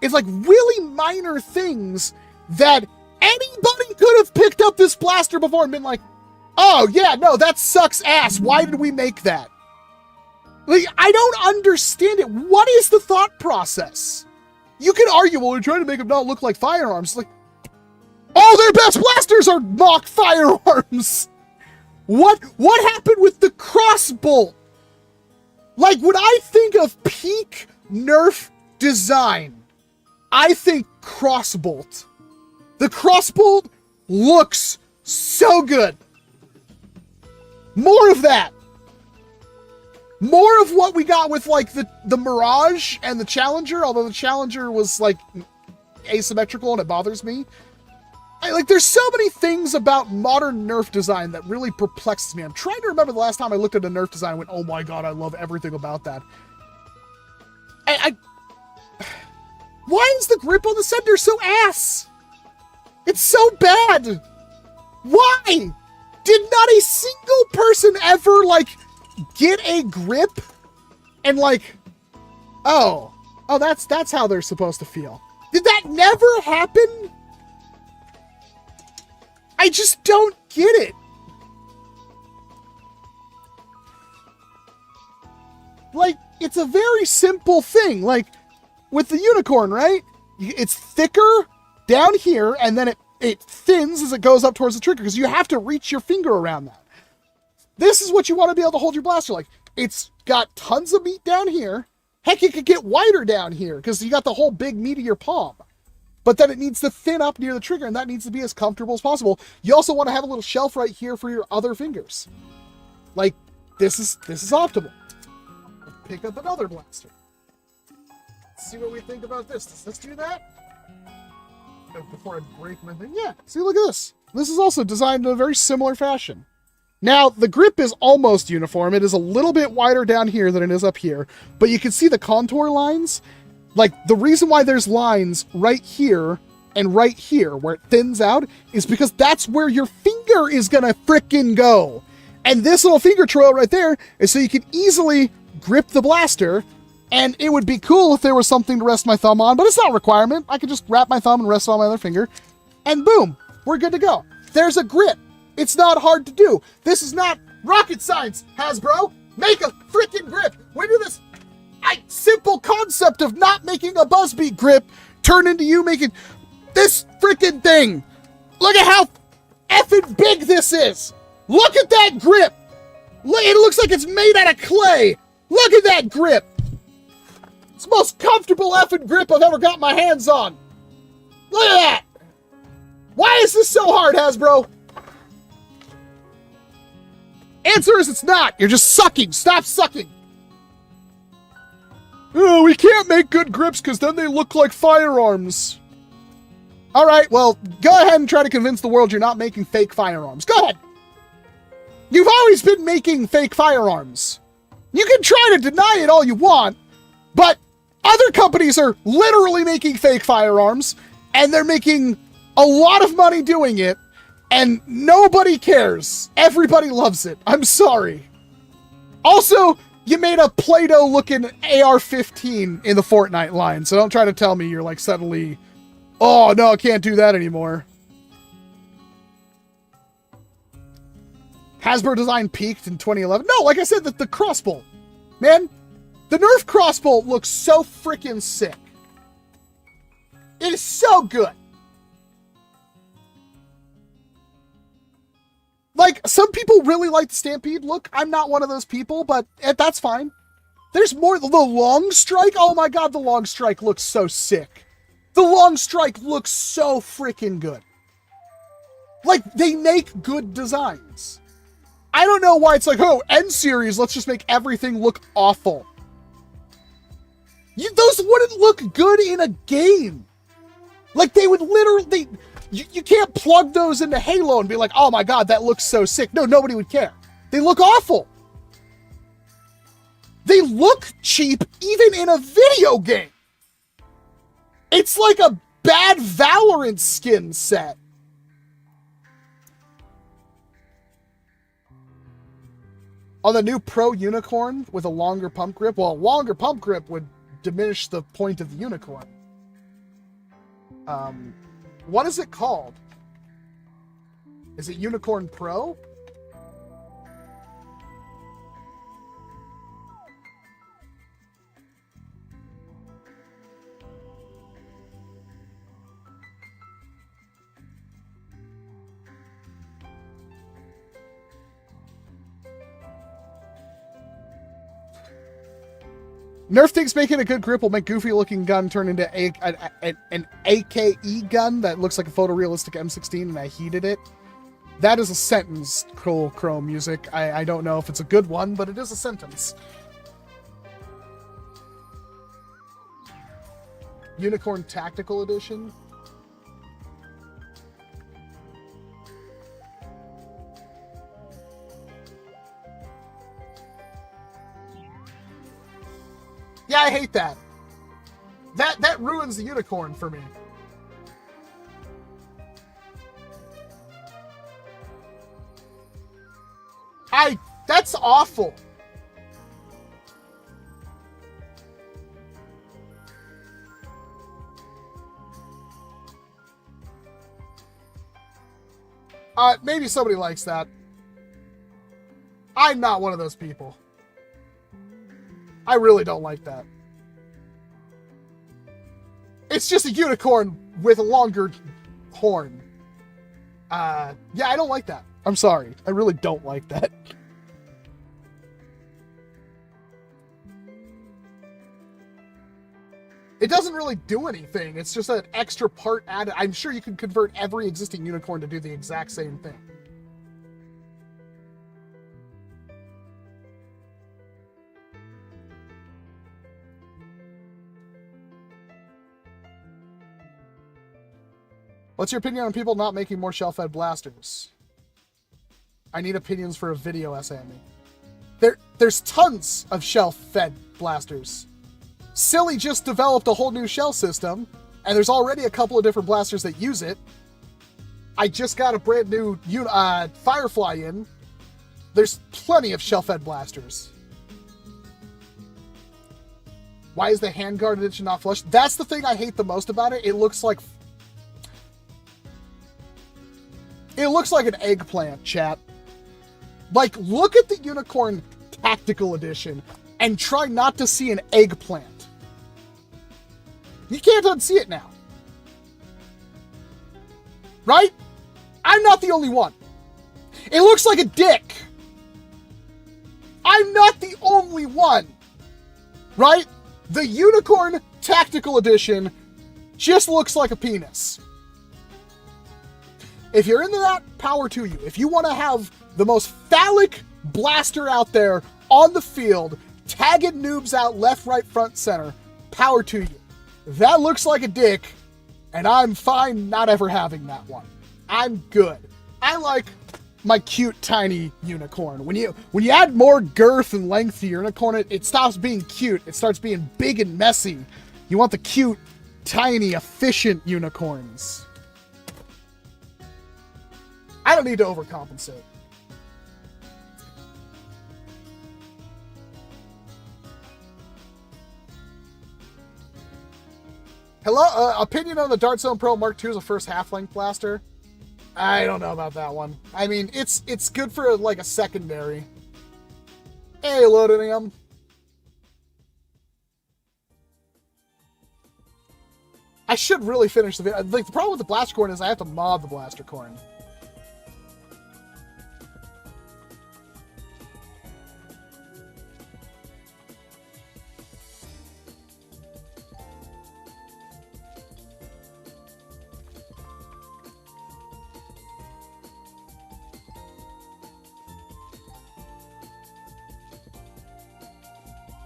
A: It's, like, really minor things that anybody could have picked up this blaster before and been like, oh, yeah, no, that sucks ass. Why did we make that? Like, I don't understand it. What is the thought process? You can argue, well, we're trying to make them not look like firearms. Like, all their best blasters are mock firearms. What happened with the crossbolt? Like, when I think of peak Nerf design, I think crossbolt. The crossbolt looks so good. More of that. More of what we got with, like, the Mirage and the Challenger, although the Challenger was, like, asymmetrical and it bothers me. Like, there's so many things about modern Nerf design that really perplexes me. I'm trying to remember the last time I looked at a Nerf design and went, oh my god, I love everything about that. Why is the grip on the sender so ass? It's so bad. Why? Did not a single person ever, like, get a grip and, like, oh, that's how they're supposed to feel? Did that never happen? I just don't get it. Like, it's a very simple thing. Like, with the unicorn, right? It's thicker down here, and then it thins as it goes up towards the trigger, because you have to reach your finger around that. This is what you want to be able to hold your blaster like. It's got tons of meat down here. Heck, it could get wider down here, because you got the whole big meat of your palm. But then it needs to thin up near the trigger, and that needs to be as comfortable as possible. You also want to have a little shelf right here for your other fingers. Like, this is optimal. Let's pick up another blaster. Let's see what we think about this. Does this do that? Before I break my thing. Yeah, see, look at this. This is also designed in a very similar fashion. Now, the grip is almost uniform. It is a little bit wider down here than it is up here, but you can see the contour lines. Like, the reason why there's lines right here and right here where it thins out is because that's where your finger is gonna frickin' go. And this little finger trail right there is so you can easily grip the blaster, and it would be cool if there was something to rest my thumb on, but it's not a requirement. I could just wrap my thumb and rest it on my other finger, and boom, we're good to go. There's a grip. It's not hard to do. This is not rocket science, Hasbro. Make a frickin' grip. We do this simple concept of not making a Buzzbee grip turn into you making this frickin' thing. Look at how effing big this is. Look at that grip. It looks like it's made out of clay. Look at that grip. It's the most comfortable effing grip I've ever got my hands on. Look at that. Why is this so hard, Hasbro? Answer is it's not. You're just sucking. Stop sucking. Oh, we can't make good grips because then they look like firearms. All right, well, go ahead and try to convince the world you're not making fake firearms. Go ahead. You've always been making fake firearms. You can try to deny it all you want, but other companies are literally making fake firearms, and they're making a lot of money doing it, and nobody cares. Everybody loves it. I'm sorry. Also, you made a Play-Doh looking AR-15 in the Fortnite line, so don't try to tell me you're like suddenly, oh no, I can't do that anymore. Hasbro design peaked in 2011. No, like I said, the crossbow. Man, the Nerf crossbow looks so freaking sick. It is so good. Like, some people really like the Stampede look. I'm not one of those people, but that's fine. There's more. The long strike. Oh my god, the long strike looks so sick. The long strike looks so freaking good. Like, they make good designs. I don't know why it's like, oh, N series, let's just make everything look awful. Those wouldn't look good in a game. Like, they would literally... You can't plug those into Halo and be like, oh my god, that looks so sick. No, nobody would care. They look awful. They look cheap even in a video game. It's like a bad Valorant skin set. On the new Pro Unicorn with a longer pump grip, well, a longer pump grip would diminish the point of the unicorn. What is it called? Is it Unicorn Pro? Nerf thinks making a good grip will make goofy-looking gun turn into an AKE gun that looks like a photorealistic M16, and I heated it. That is a sentence, Crow Music. I don't know if it's a good one, but it is a sentence. Unicorn Tactical Edition. Yeah, I hate that. That ruins the unicorn for me. That's awful. Maybe somebody likes that. I'm not one of those people. I really don't like that. It's just a unicorn with a longer horn. Yeah, I don't like that. I'm sorry. I really don't like that. It doesn't really do anything. It's just an extra part added. I'm sure you could convert every existing unicorn to do the exact same thing. What's your opinion on people not making more shell-fed blasters? I need opinions for a video essay on me. There's tons of shell-fed blasters. Silly just developed a whole new shell system, and there's already a couple of different blasters that use it. I just got a brand new Firefly in. There's plenty of shell-fed blasters. Why is the handguard edition not flush? That's the thing I hate the most about it. It looks like an eggplant, chat. Like, look at the Unicorn Tactical Edition and try not to see an eggplant. You can't unsee it now. Right? I'm not the only one. It looks like a dick. I'm not the only one. Right? The Unicorn Tactical Edition just looks like a penis. If you're into that, power to you. If you want to have the most phallic blaster out there on the field, tagging noobs out left, right, front, center, power to you. That looks like a dick, and I'm fine not ever having that one. I'm good. I like my cute, tiny unicorn. When you add more girth and length to your unicorn, it stops being cute. It starts being big and messy. You want the cute, tiny, efficient unicorns. I don't need to overcompensate. Hello, opinion on the Dart Zone Pro Mark II as a first half-length blaster. I don't know about that one. I mean, it's good for like a secondary. Hey, Lodinium. I should really finish the video. Like, the problem with the blaster corn is I have to mod the blaster corn.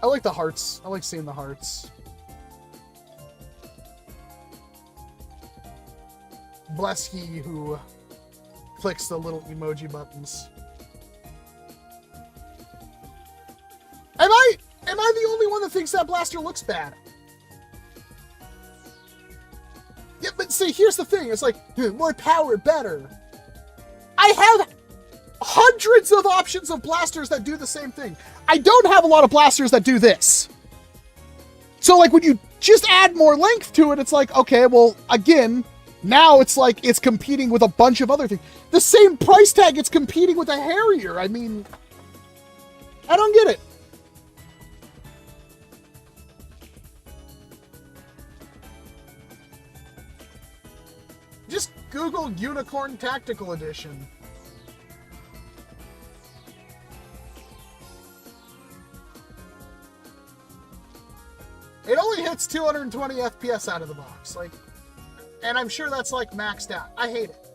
A: I like the hearts. I like seeing the hearts. Bless he who clicks the little emoji buttons. Am I the only one that thinks that blaster looks bad? Yeah, but see, here's the thing. It's like, more power, better. I have hundreds of options of blasters that do the same thing. I don't have a lot of blasters that do this. So, like, when you just add more length to it, it's like, okay, well, again, now it's like it's competing with a bunch of other things. The same price tag, it's competing with a Harrier. I mean, I don't get it. Just Google Unicorn Tactical Edition. It only hits 220 FPS out of the box, like, and I'm sure that's like maxed out. I hate it.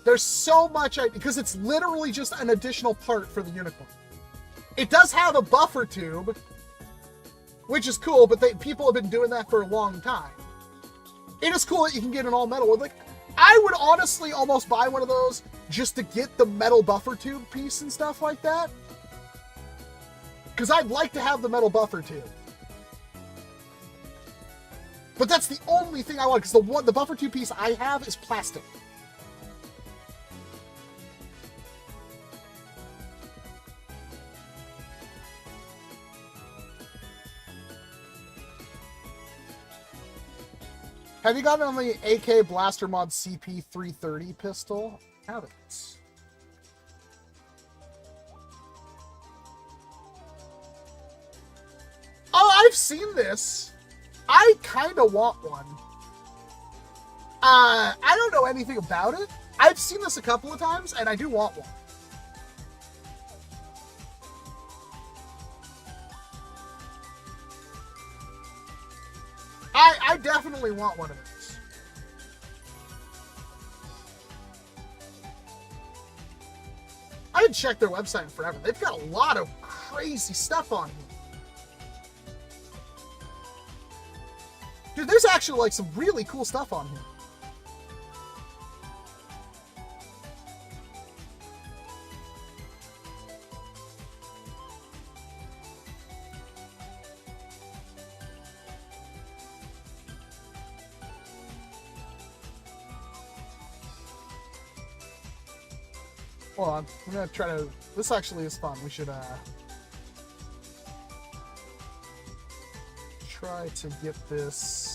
A: There's so much, because it's literally just an additional part for the Unicorn. It does have a buffer tube, which is cool, but people have been doing that for a long time. It is cool that you can get an all metal one. Like, I would honestly almost buy one of those just to get the metal buffer tube piece and stuff like that. Because I'd like to have the metal buffer tube. But that's the only thing I want, because the buffer tube piece I have is plastic. Have you gotten on the AK Blaster Mod CP330 pistol? Haven't. Oh, I've seen this. I kind of want one. I don't know anything about it. I've seen this a couple of times, and I do want one. I definitely want one of those. I haven't checked their website in forever. They've got a lot of crazy stuff on here. Dude, there's actually like some really cool stuff on here. Hold on, I'm gonna try to. This actually is fun. We should try to get this.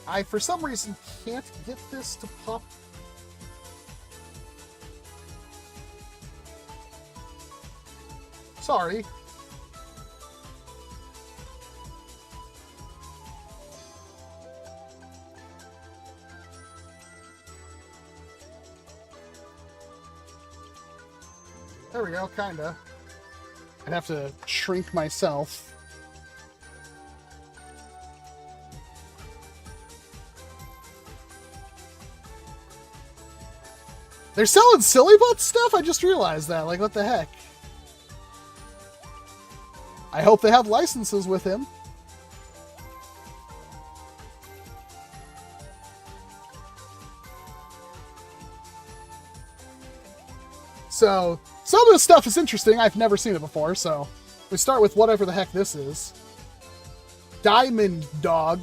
A: I, for some reason, can't get this to pop. Sorry. There we go, kinda. I'd have to shrink myself. They're selling silly butt stuff? I just realized that. Like, what the heck? I hope they have licenses with him. So, some of this stuff is interesting. I've never seen it before, so We start with whatever the heck this is. Diamond Dog.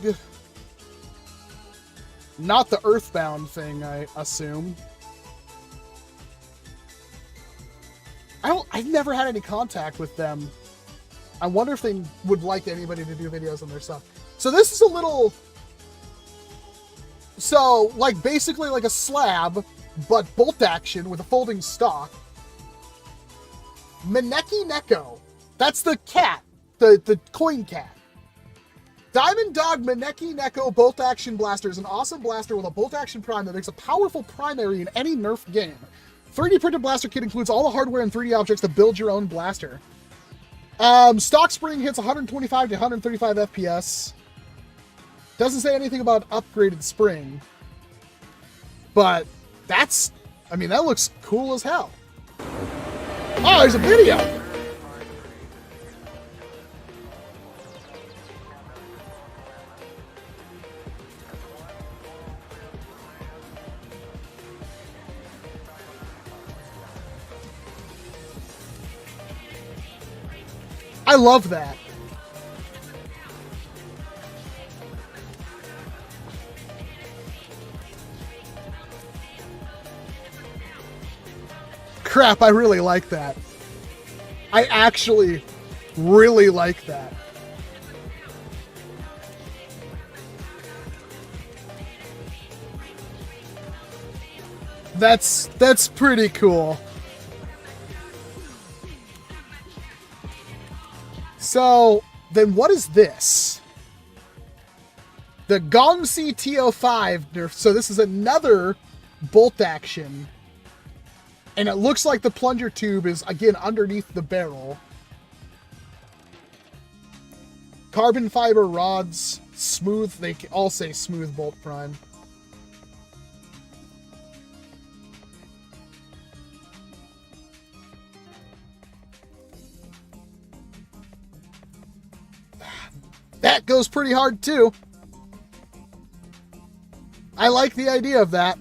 A: Not the Earthbound thing, I assume. I've never had any contact with them. I wonder if they would like anybody to do videos on their stuff. So this is a little... So, like, basically like a slab, but bolt action with a folding stock. Maneki Neko. That's the cat. The coin cat. Diamond Dog Maneki Neko Bolt Action Blaster is an awesome blaster with a bolt action prime that makes a powerful primary in any NERF game. 3D printed blaster kit includes all the hardware and 3D objects to build your own blaster. Stock spring hits 125 to 135 FPS. Doesn't say anything about upgraded spring. But that's, I mean, that looks cool as hell. Oh, there's a video! I love that. Crap, I really like that. I actually really like that. That's pretty cool. So, then what is this? The Gongsi TO5 Nerf. So this is another bolt action. And it looks like the plunger tube is, again, underneath the barrel. Carbon fiber rods. Smooth. They all say smooth bolt prime. That goes pretty hard, too. I like the idea of that.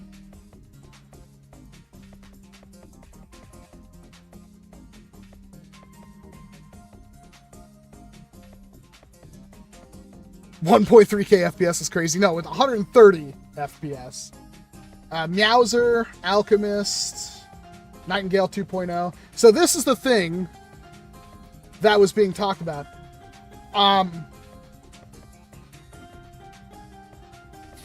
A: $1.3K FPS is crazy. No, with 130 FPS. Meowser, Alchemist, Nightingale 2.0. So this is the thing that was being talked about.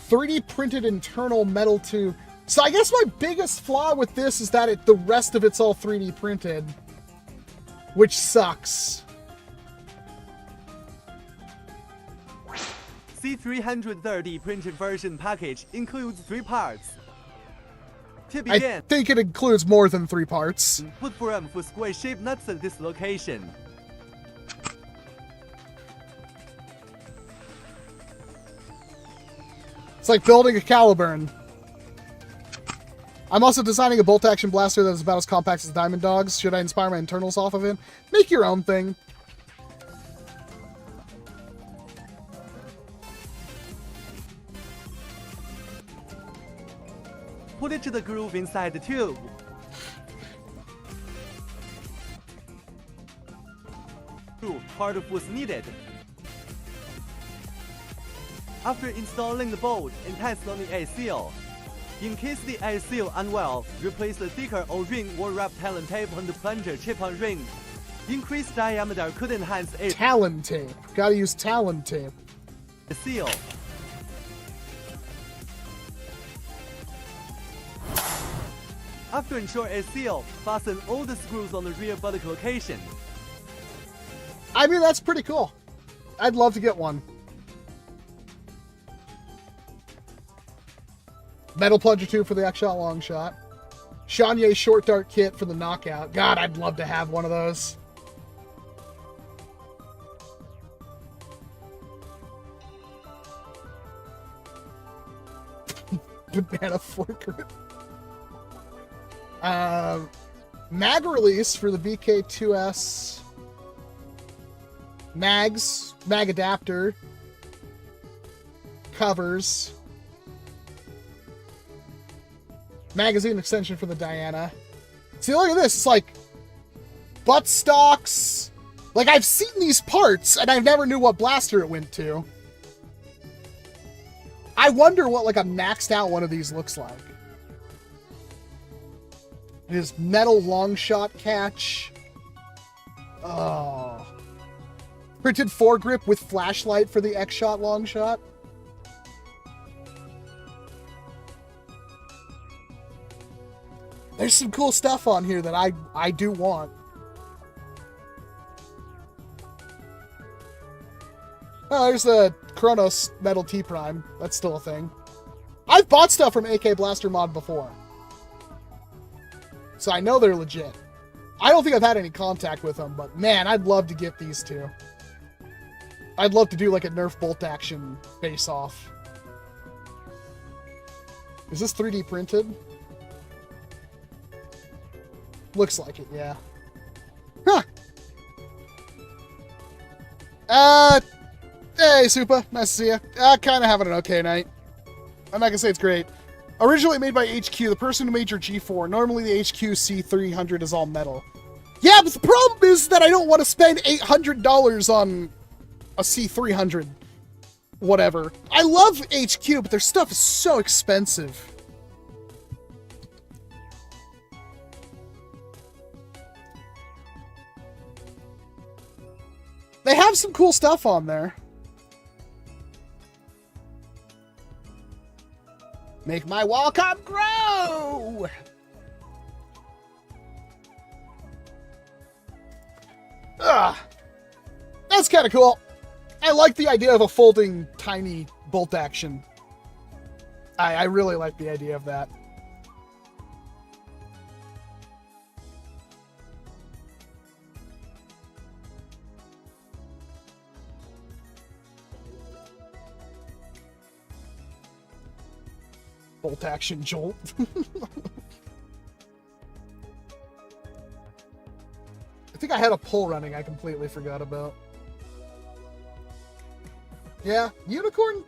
A: 3D printed internal metal tube. So I guess my biggest flaw with this is that the rest of it's all 3D printed, which sucks.
D: C330 printed version package includes 3 parts. To
A: I
D: begin,
A: think it includes more than 3 parts.
D: put frame for square shaped nuts at this location.
A: It's like building a Caliburn. I'm also designing a bolt action blaster that is about as compact as Diamond Dog's. Should I inspire my internals off of it? Make your own thing.
D: Put it to the groove inside the tube. Part of what's needed. After installing the bolt and test on the air seal. In case the air seal unwell, replace the thicker O-ring or wrap Talon tape on the plunger chip-on ring. Increased diameter could enhance air
A: Talon tape. Gotta use Talon tape.
D: seal. After ensure air seal, fasten all the screws on the rear buttock location.
A: I mean, that's pretty cool. I'd love to get one. Metal plunger tube for the X-Shot long shot. Shanye short dart kit for the knockout. God, I'd love to have one of those. Banana fork. Mag release for the VK2S. Mags. Mag adapter. Covers. Magazine extension for the Diana. See, look at this. It's like buttstocks, Like, I've seen these parts, and I never knew what blaster it went to. I wonder what, like, a maxed out one of these looks like. His metal long shot catch. Oh. Printed foregrip with flashlight for the X-shot long shot. There's some cool stuff on here that I do want. Oh, there's the Kronos Metal T-Prime. That's still a thing. I've bought stuff from AK Blaster Mod before. So I know they're legit. I don't think I've had any contact with them, but man, I'd love to get these two. I'd love to do like a Nerf bolt action face-off. Is this 3D printed? Looks like it, yeah. Huh. Hey, Supa. Nice to see you. Kind of having an okay night. I'm not gonna say it's great. Originally made by HQ, the person who made your G4. Normally the HQ C300 is all metal. Yeah, but the problem is that I don't want to spend $800 on a C300. Whatever. I love HQ, but their stuff is so expensive. They have some cool stuff on there. Make my Walcom grow! Ugh. That's kind of cool. I like the idea of a folding tiny bolt action. I really like the idea of that. Bolt action jolt. I think I had a poll running I completely forgot about. Yeah, Unicorn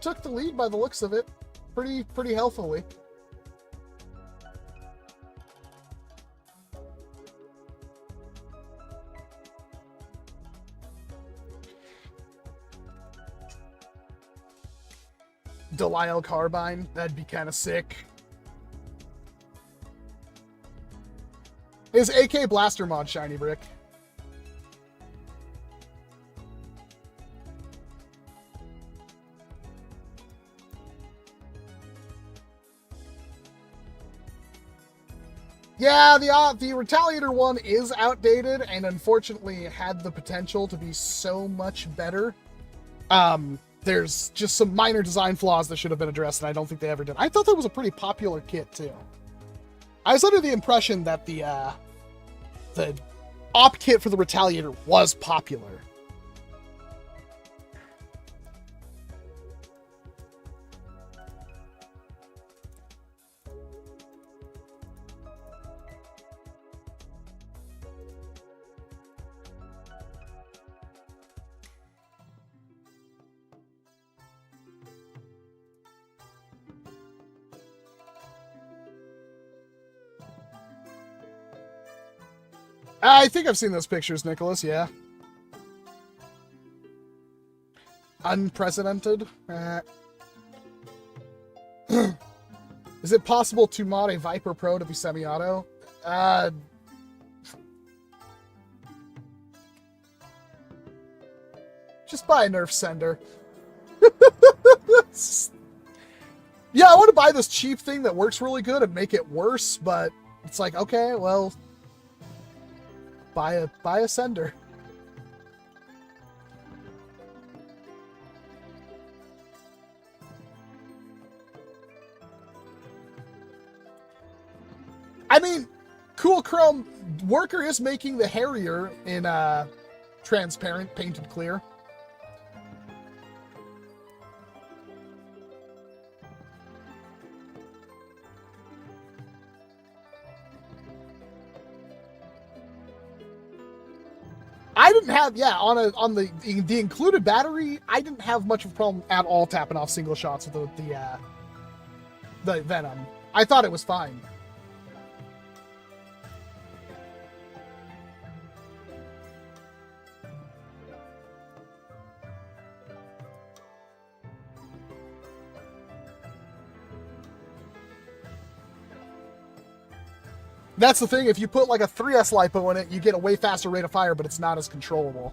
A: took the lead by the looks of it. Pretty healthily. Delisle Carbine, that'd be kind of sick. Is AK Blaster Mod shiny brick? Yeah, the Retaliator one is outdated and unfortunately had the potential to be so much better. There's just some minor design flaws that should have been addressed, and I don't think they ever did. I thought that was a pretty popular kit, too. I was under the impression that the op kit for the Retaliator was popular. I think I've seen those pictures, Nicholas, yeah. Unprecedented. Is it possible to mod a Viper Pro to be semi-auto? Just buy a Nerf sender. Yeah, I want to buy this cheap thing that works really good and make it worse, but it's like, okay, well... Buy a sender. I mean, Cool Chrome Worker is making the Harrier in transparent, painted clear. I didn't have, yeah, on the included battery, I didn't have much of a problem at all tapping off single shots with the Venom. I thought it was fine. That's the thing, if you put like a 3S LiPo in it, you get a way faster rate of fire, but it's not as controllable.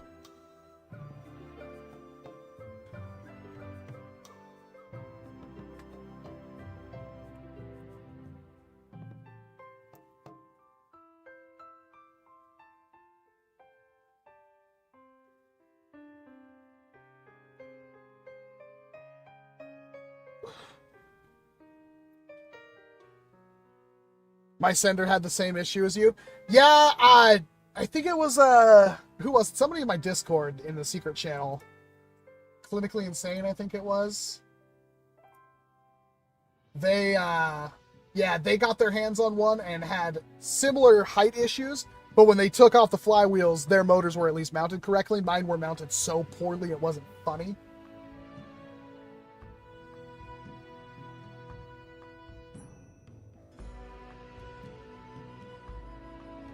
A: My sender had the same issue as you. Yeah, I think it was, who was it? Somebody in my Discord in the secret channel. Clinically Insane, I think it was. They, yeah, they got their hands on one and had similar height issues, but when they took off the flywheels, their motors were at least mounted correctly. Mine were mounted so poorly it wasn't funny.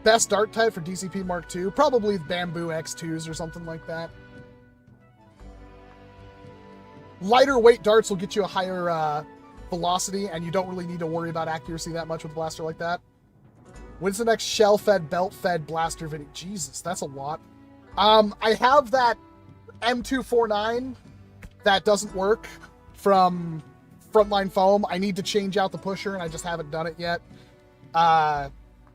A: Best dart type for DCP Mark II? Probably Bamboo X2s or something like that. Lighter weight darts will get you a higher velocity, and you don't really need to worry about accuracy that much with a blaster like that. When's the next shell-fed, belt-fed blaster video? Jesus, that's a lot. I have that M249 that doesn't work from Frontline Foam. I need to change out the pusher, and I just haven't done it yet.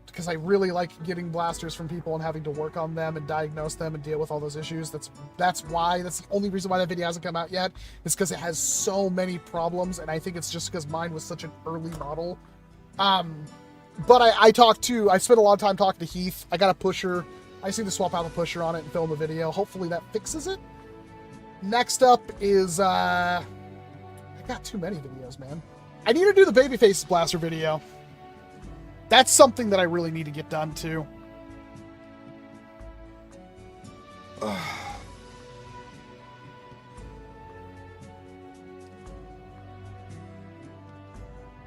A: Because I really like getting blasters from people and having to work on them and diagnose them and deal with all those issues. That's the only reason why that video hasn't come out yet, is because it has so many problems, and I think it's just because mine was such an early model. But I spent a lot of time talking to Heath. I got a pusher. I just need to swap out the pusher on it and film a video. Hopefully that fixes it. Next up is, I got too many videos, man. I need to do the Babyface blaster video. That's something that I really need to get done, too.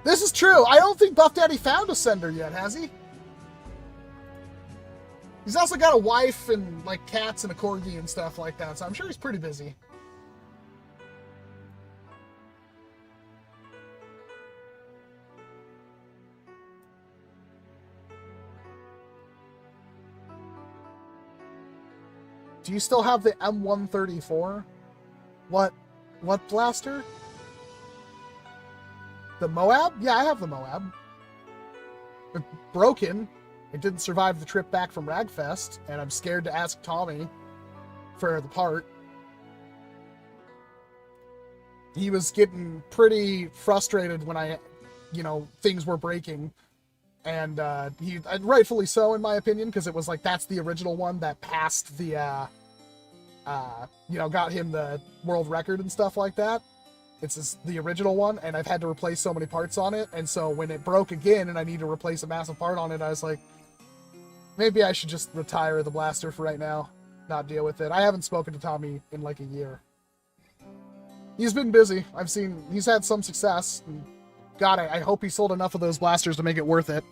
A: This is true. I don't think Buff Daddy found a sender yet, has he? He's also got a wife and, like, cats and a corgi and stuff like that, so I'm sure he's pretty busy. Do you still have the M134? What blaster? The Moab? Yeah, I have the Moab. It's broken. It didn't survive the trip back from Ragfest, and I'm scared to ask Tommy for the part. He was getting pretty frustrated when things were breaking. And rightfully so, in my opinion, because it was like, that's the original one that passed the, got him the world record and stuff like that. It's the original one, and I've had to replace so many parts on it. And so when it broke again and I need to replace a massive part on it, I was like, maybe I should just retire the blaster for right now, not deal with it. I haven't spoken to Tommy in like a year. He's been busy. He's had some success. And God, I hope he sold enough of those blasters to make it worth it.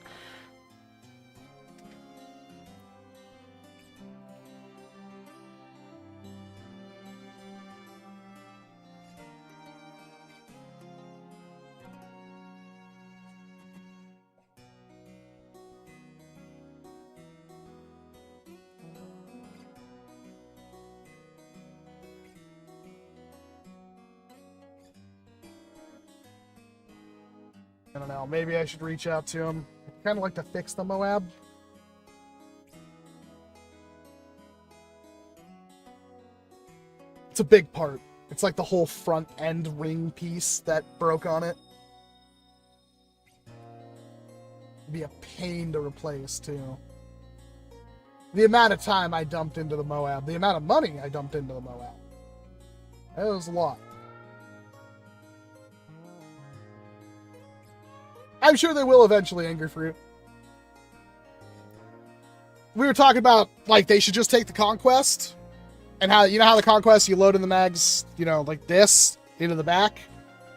A: I don't know, maybe I should reach out to him. I'd kind of like to fix the Moab. It's a big part. It's like the whole front end ring piece that broke on it. It'd be a pain to replace, too. The amount of time I dumped into the Moab, the amount of money I dumped into the Moab. That was a lot. I'm sure they will eventually, Angry Fruit. We were talking about, like, they should just take the Conquest, and how, you know how the Conquest, you load in the mags, like this, into the back,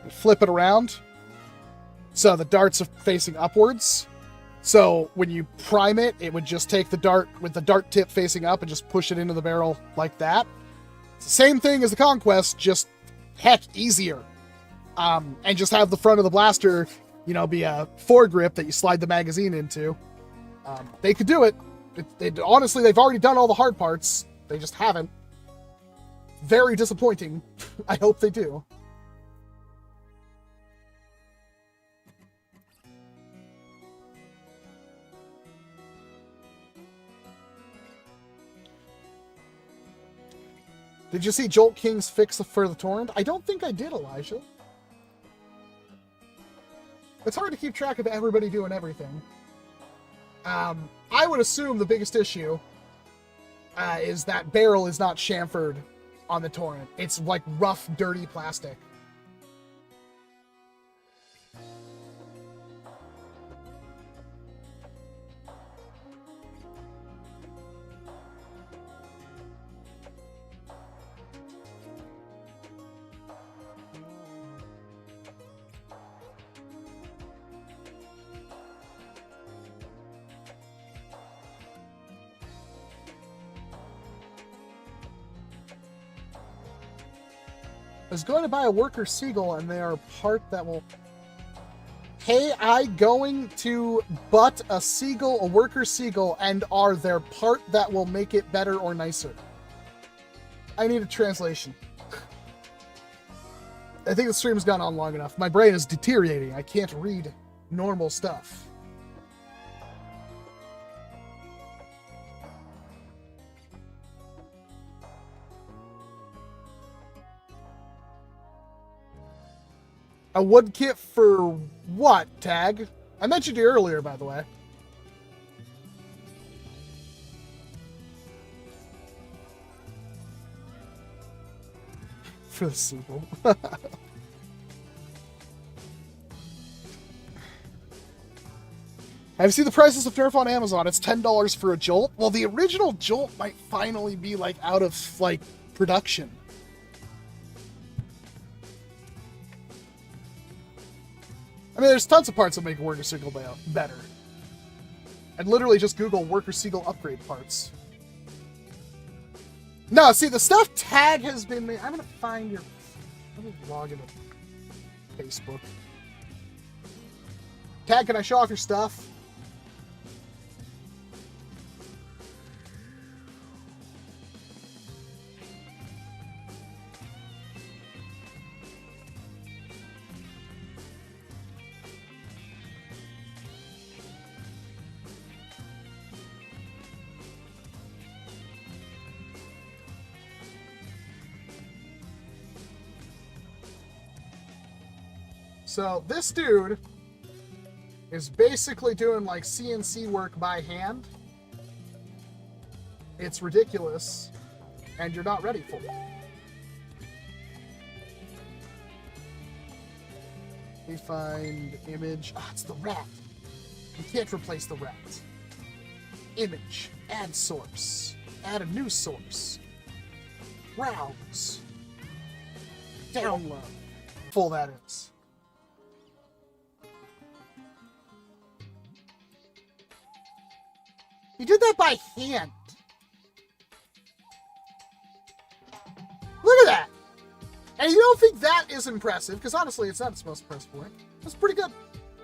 A: and flip it around, so the darts are facing upwards. So when you prime it, it would just take the dart with the dart tip facing up and just push it into the barrel like that. It's the same thing as the Conquest, just, heck, easier. And just have the front of the blaster, be a foregrip that you slide the magazine into. They could do it. Honestly, they've already done all the hard parts. They just haven't. Very disappointing. I hope they do. Did you see Jolt King's fix for the torrent? I don't think I did, Elijah. It's hard to keep track of everybody doing everything. I would assume the biggest issue is that barrel is not chamfered on the torrent. It's like rough, dirty plastic. I was going to buy a worker seagull, and they are a part that will... Hey, I going to butt a seagull, a worker seagull, and are their part that will make it better or nicer? I need a translation. I think the stream's gone on long enough. My brain is deteriorating. I can't read normal stuff. A wood kit for what, Tag? I mentioned you earlier, by the way. For the sequel. Have you seen the prices of Nerf on Amazon? It's $10 for a Jolt. Well, the original Jolt might finally be, like, out of, like, production. I mean, there's tons of parts that make a worker seagull better. I'd literally just Google worker seagull upgrade parts. No, see, the stuff Tag has been made. I'm gonna find your... Let me log into Facebook. Tag, can I show off your stuff? So this dude is basically doing like CNC work by hand. It's ridiculous, and you're not ready for it. Let me find image. Ah, it's the rat. You can't replace the rat. Image. Add source. Add a new source. Browse. Download. Full that is. You did that by hand. Look at that. And you don't think that is impressive, because honestly, it's not its most impressive work. That's pretty good.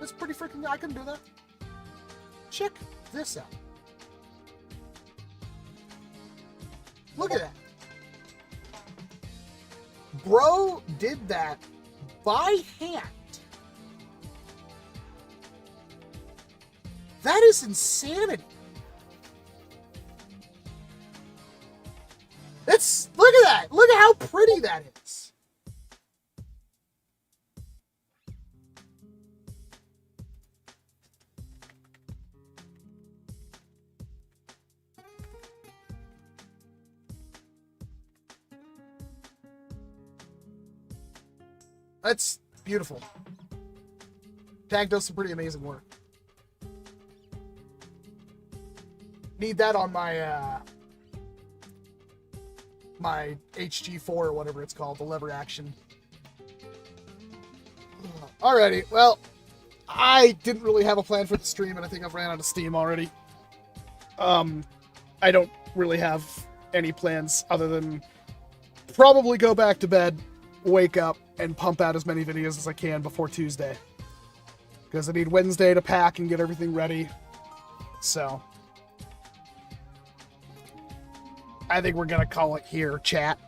A: That's pretty freaking good. I can do that. Check this out. Look at that. Bro did that by hand. That is insanity. Look at that. Look at how pretty that is. That's beautiful. Tag does some pretty amazing work. Need that on my my HG4 or whatever it's called, the lever action. Alrighty, well, I didn't really have a plan for the stream, and I think I've ran out of steam already. I don't really have any plans other than probably go back to bed, wake up, and pump out as many videos as I can before Tuesday. Because I need Wednesday to pack and get everything ready So I think we're gonna call it here, chat.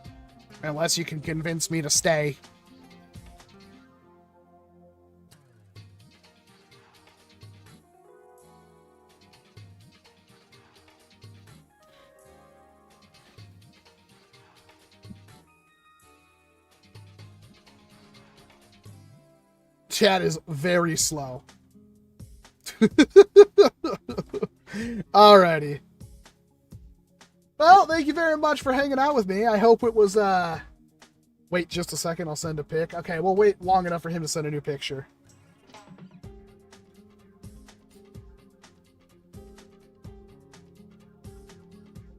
A: Unless you can convince me to stay. Chat is very slow. Alrighty. Well, thank you very much for hanging out with me. I hope it was, wait just a second, I'll send a pic. Okay, we'll wait long enough for him to send a new picture.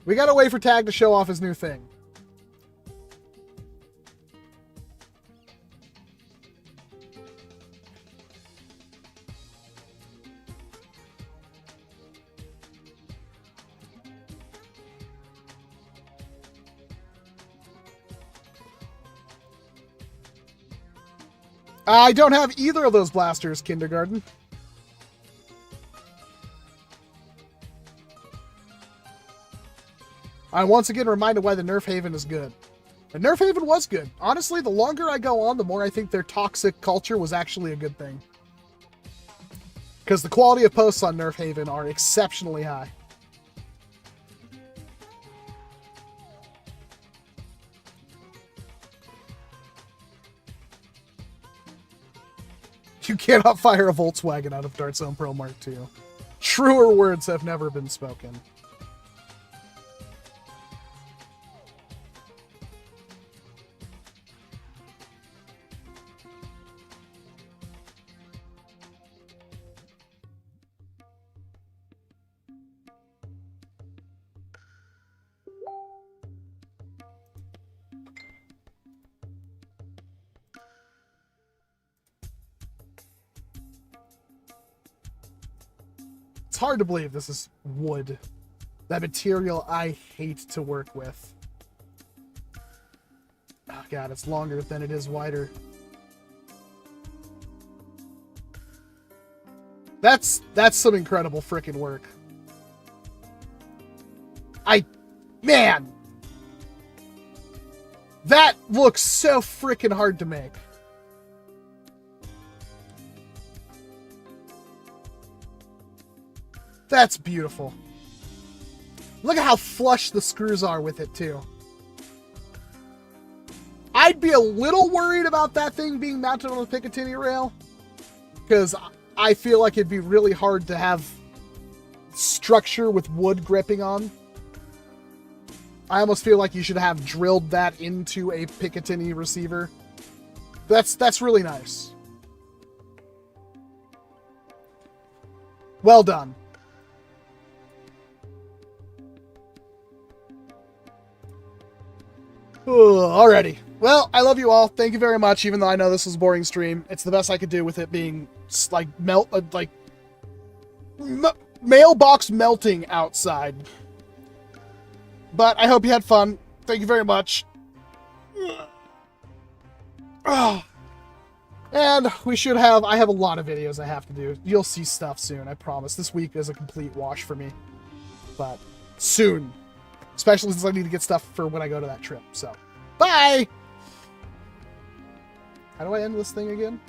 A: We gotta wait for Tag to show off his new thing. I don't have either of those blasters, Kindergarten. I'm once again reminded why the Nerf Haven is good. The Nerf Haven was good. Honestly, the longer I go on, the more I think their toxic culture was actually a good thing. Because the quality of posts on Nerf Haven are exceptionally high. You cannot fire a Volkswagen out of Dart Zone Pro Mark II. Truer words have never been spoken. It's hard to believe this is wood. That material I hate to work with. Oh god, it's longer than it is wider. That's some incredible freaking work. Man! That looks so freaking hard to make. That's beautiful. Look at how flush the screws are with it, too. I'd be a little worried about that thing being mounted on a Picatinny rail, because I feel like it'd be really hard to have structure with wood gripping on. I almost feel like you should have drilled that into a Picatinny receiver. That's really nice. Well done. Alrighty. Well, I love you all. Thank you very much, even though I know this was a boring stream. It's the best I could do with it being, like, mailbox melting outside. But I hope you had fun. Thank you very much. And we should have, I have a lot of videos I have to do. You'll see stuff soon, I promise. This week is a complete wash for me. But soon. Especially since I need to get stuff for when I go to that trip. So, bye! How do I end this thing again?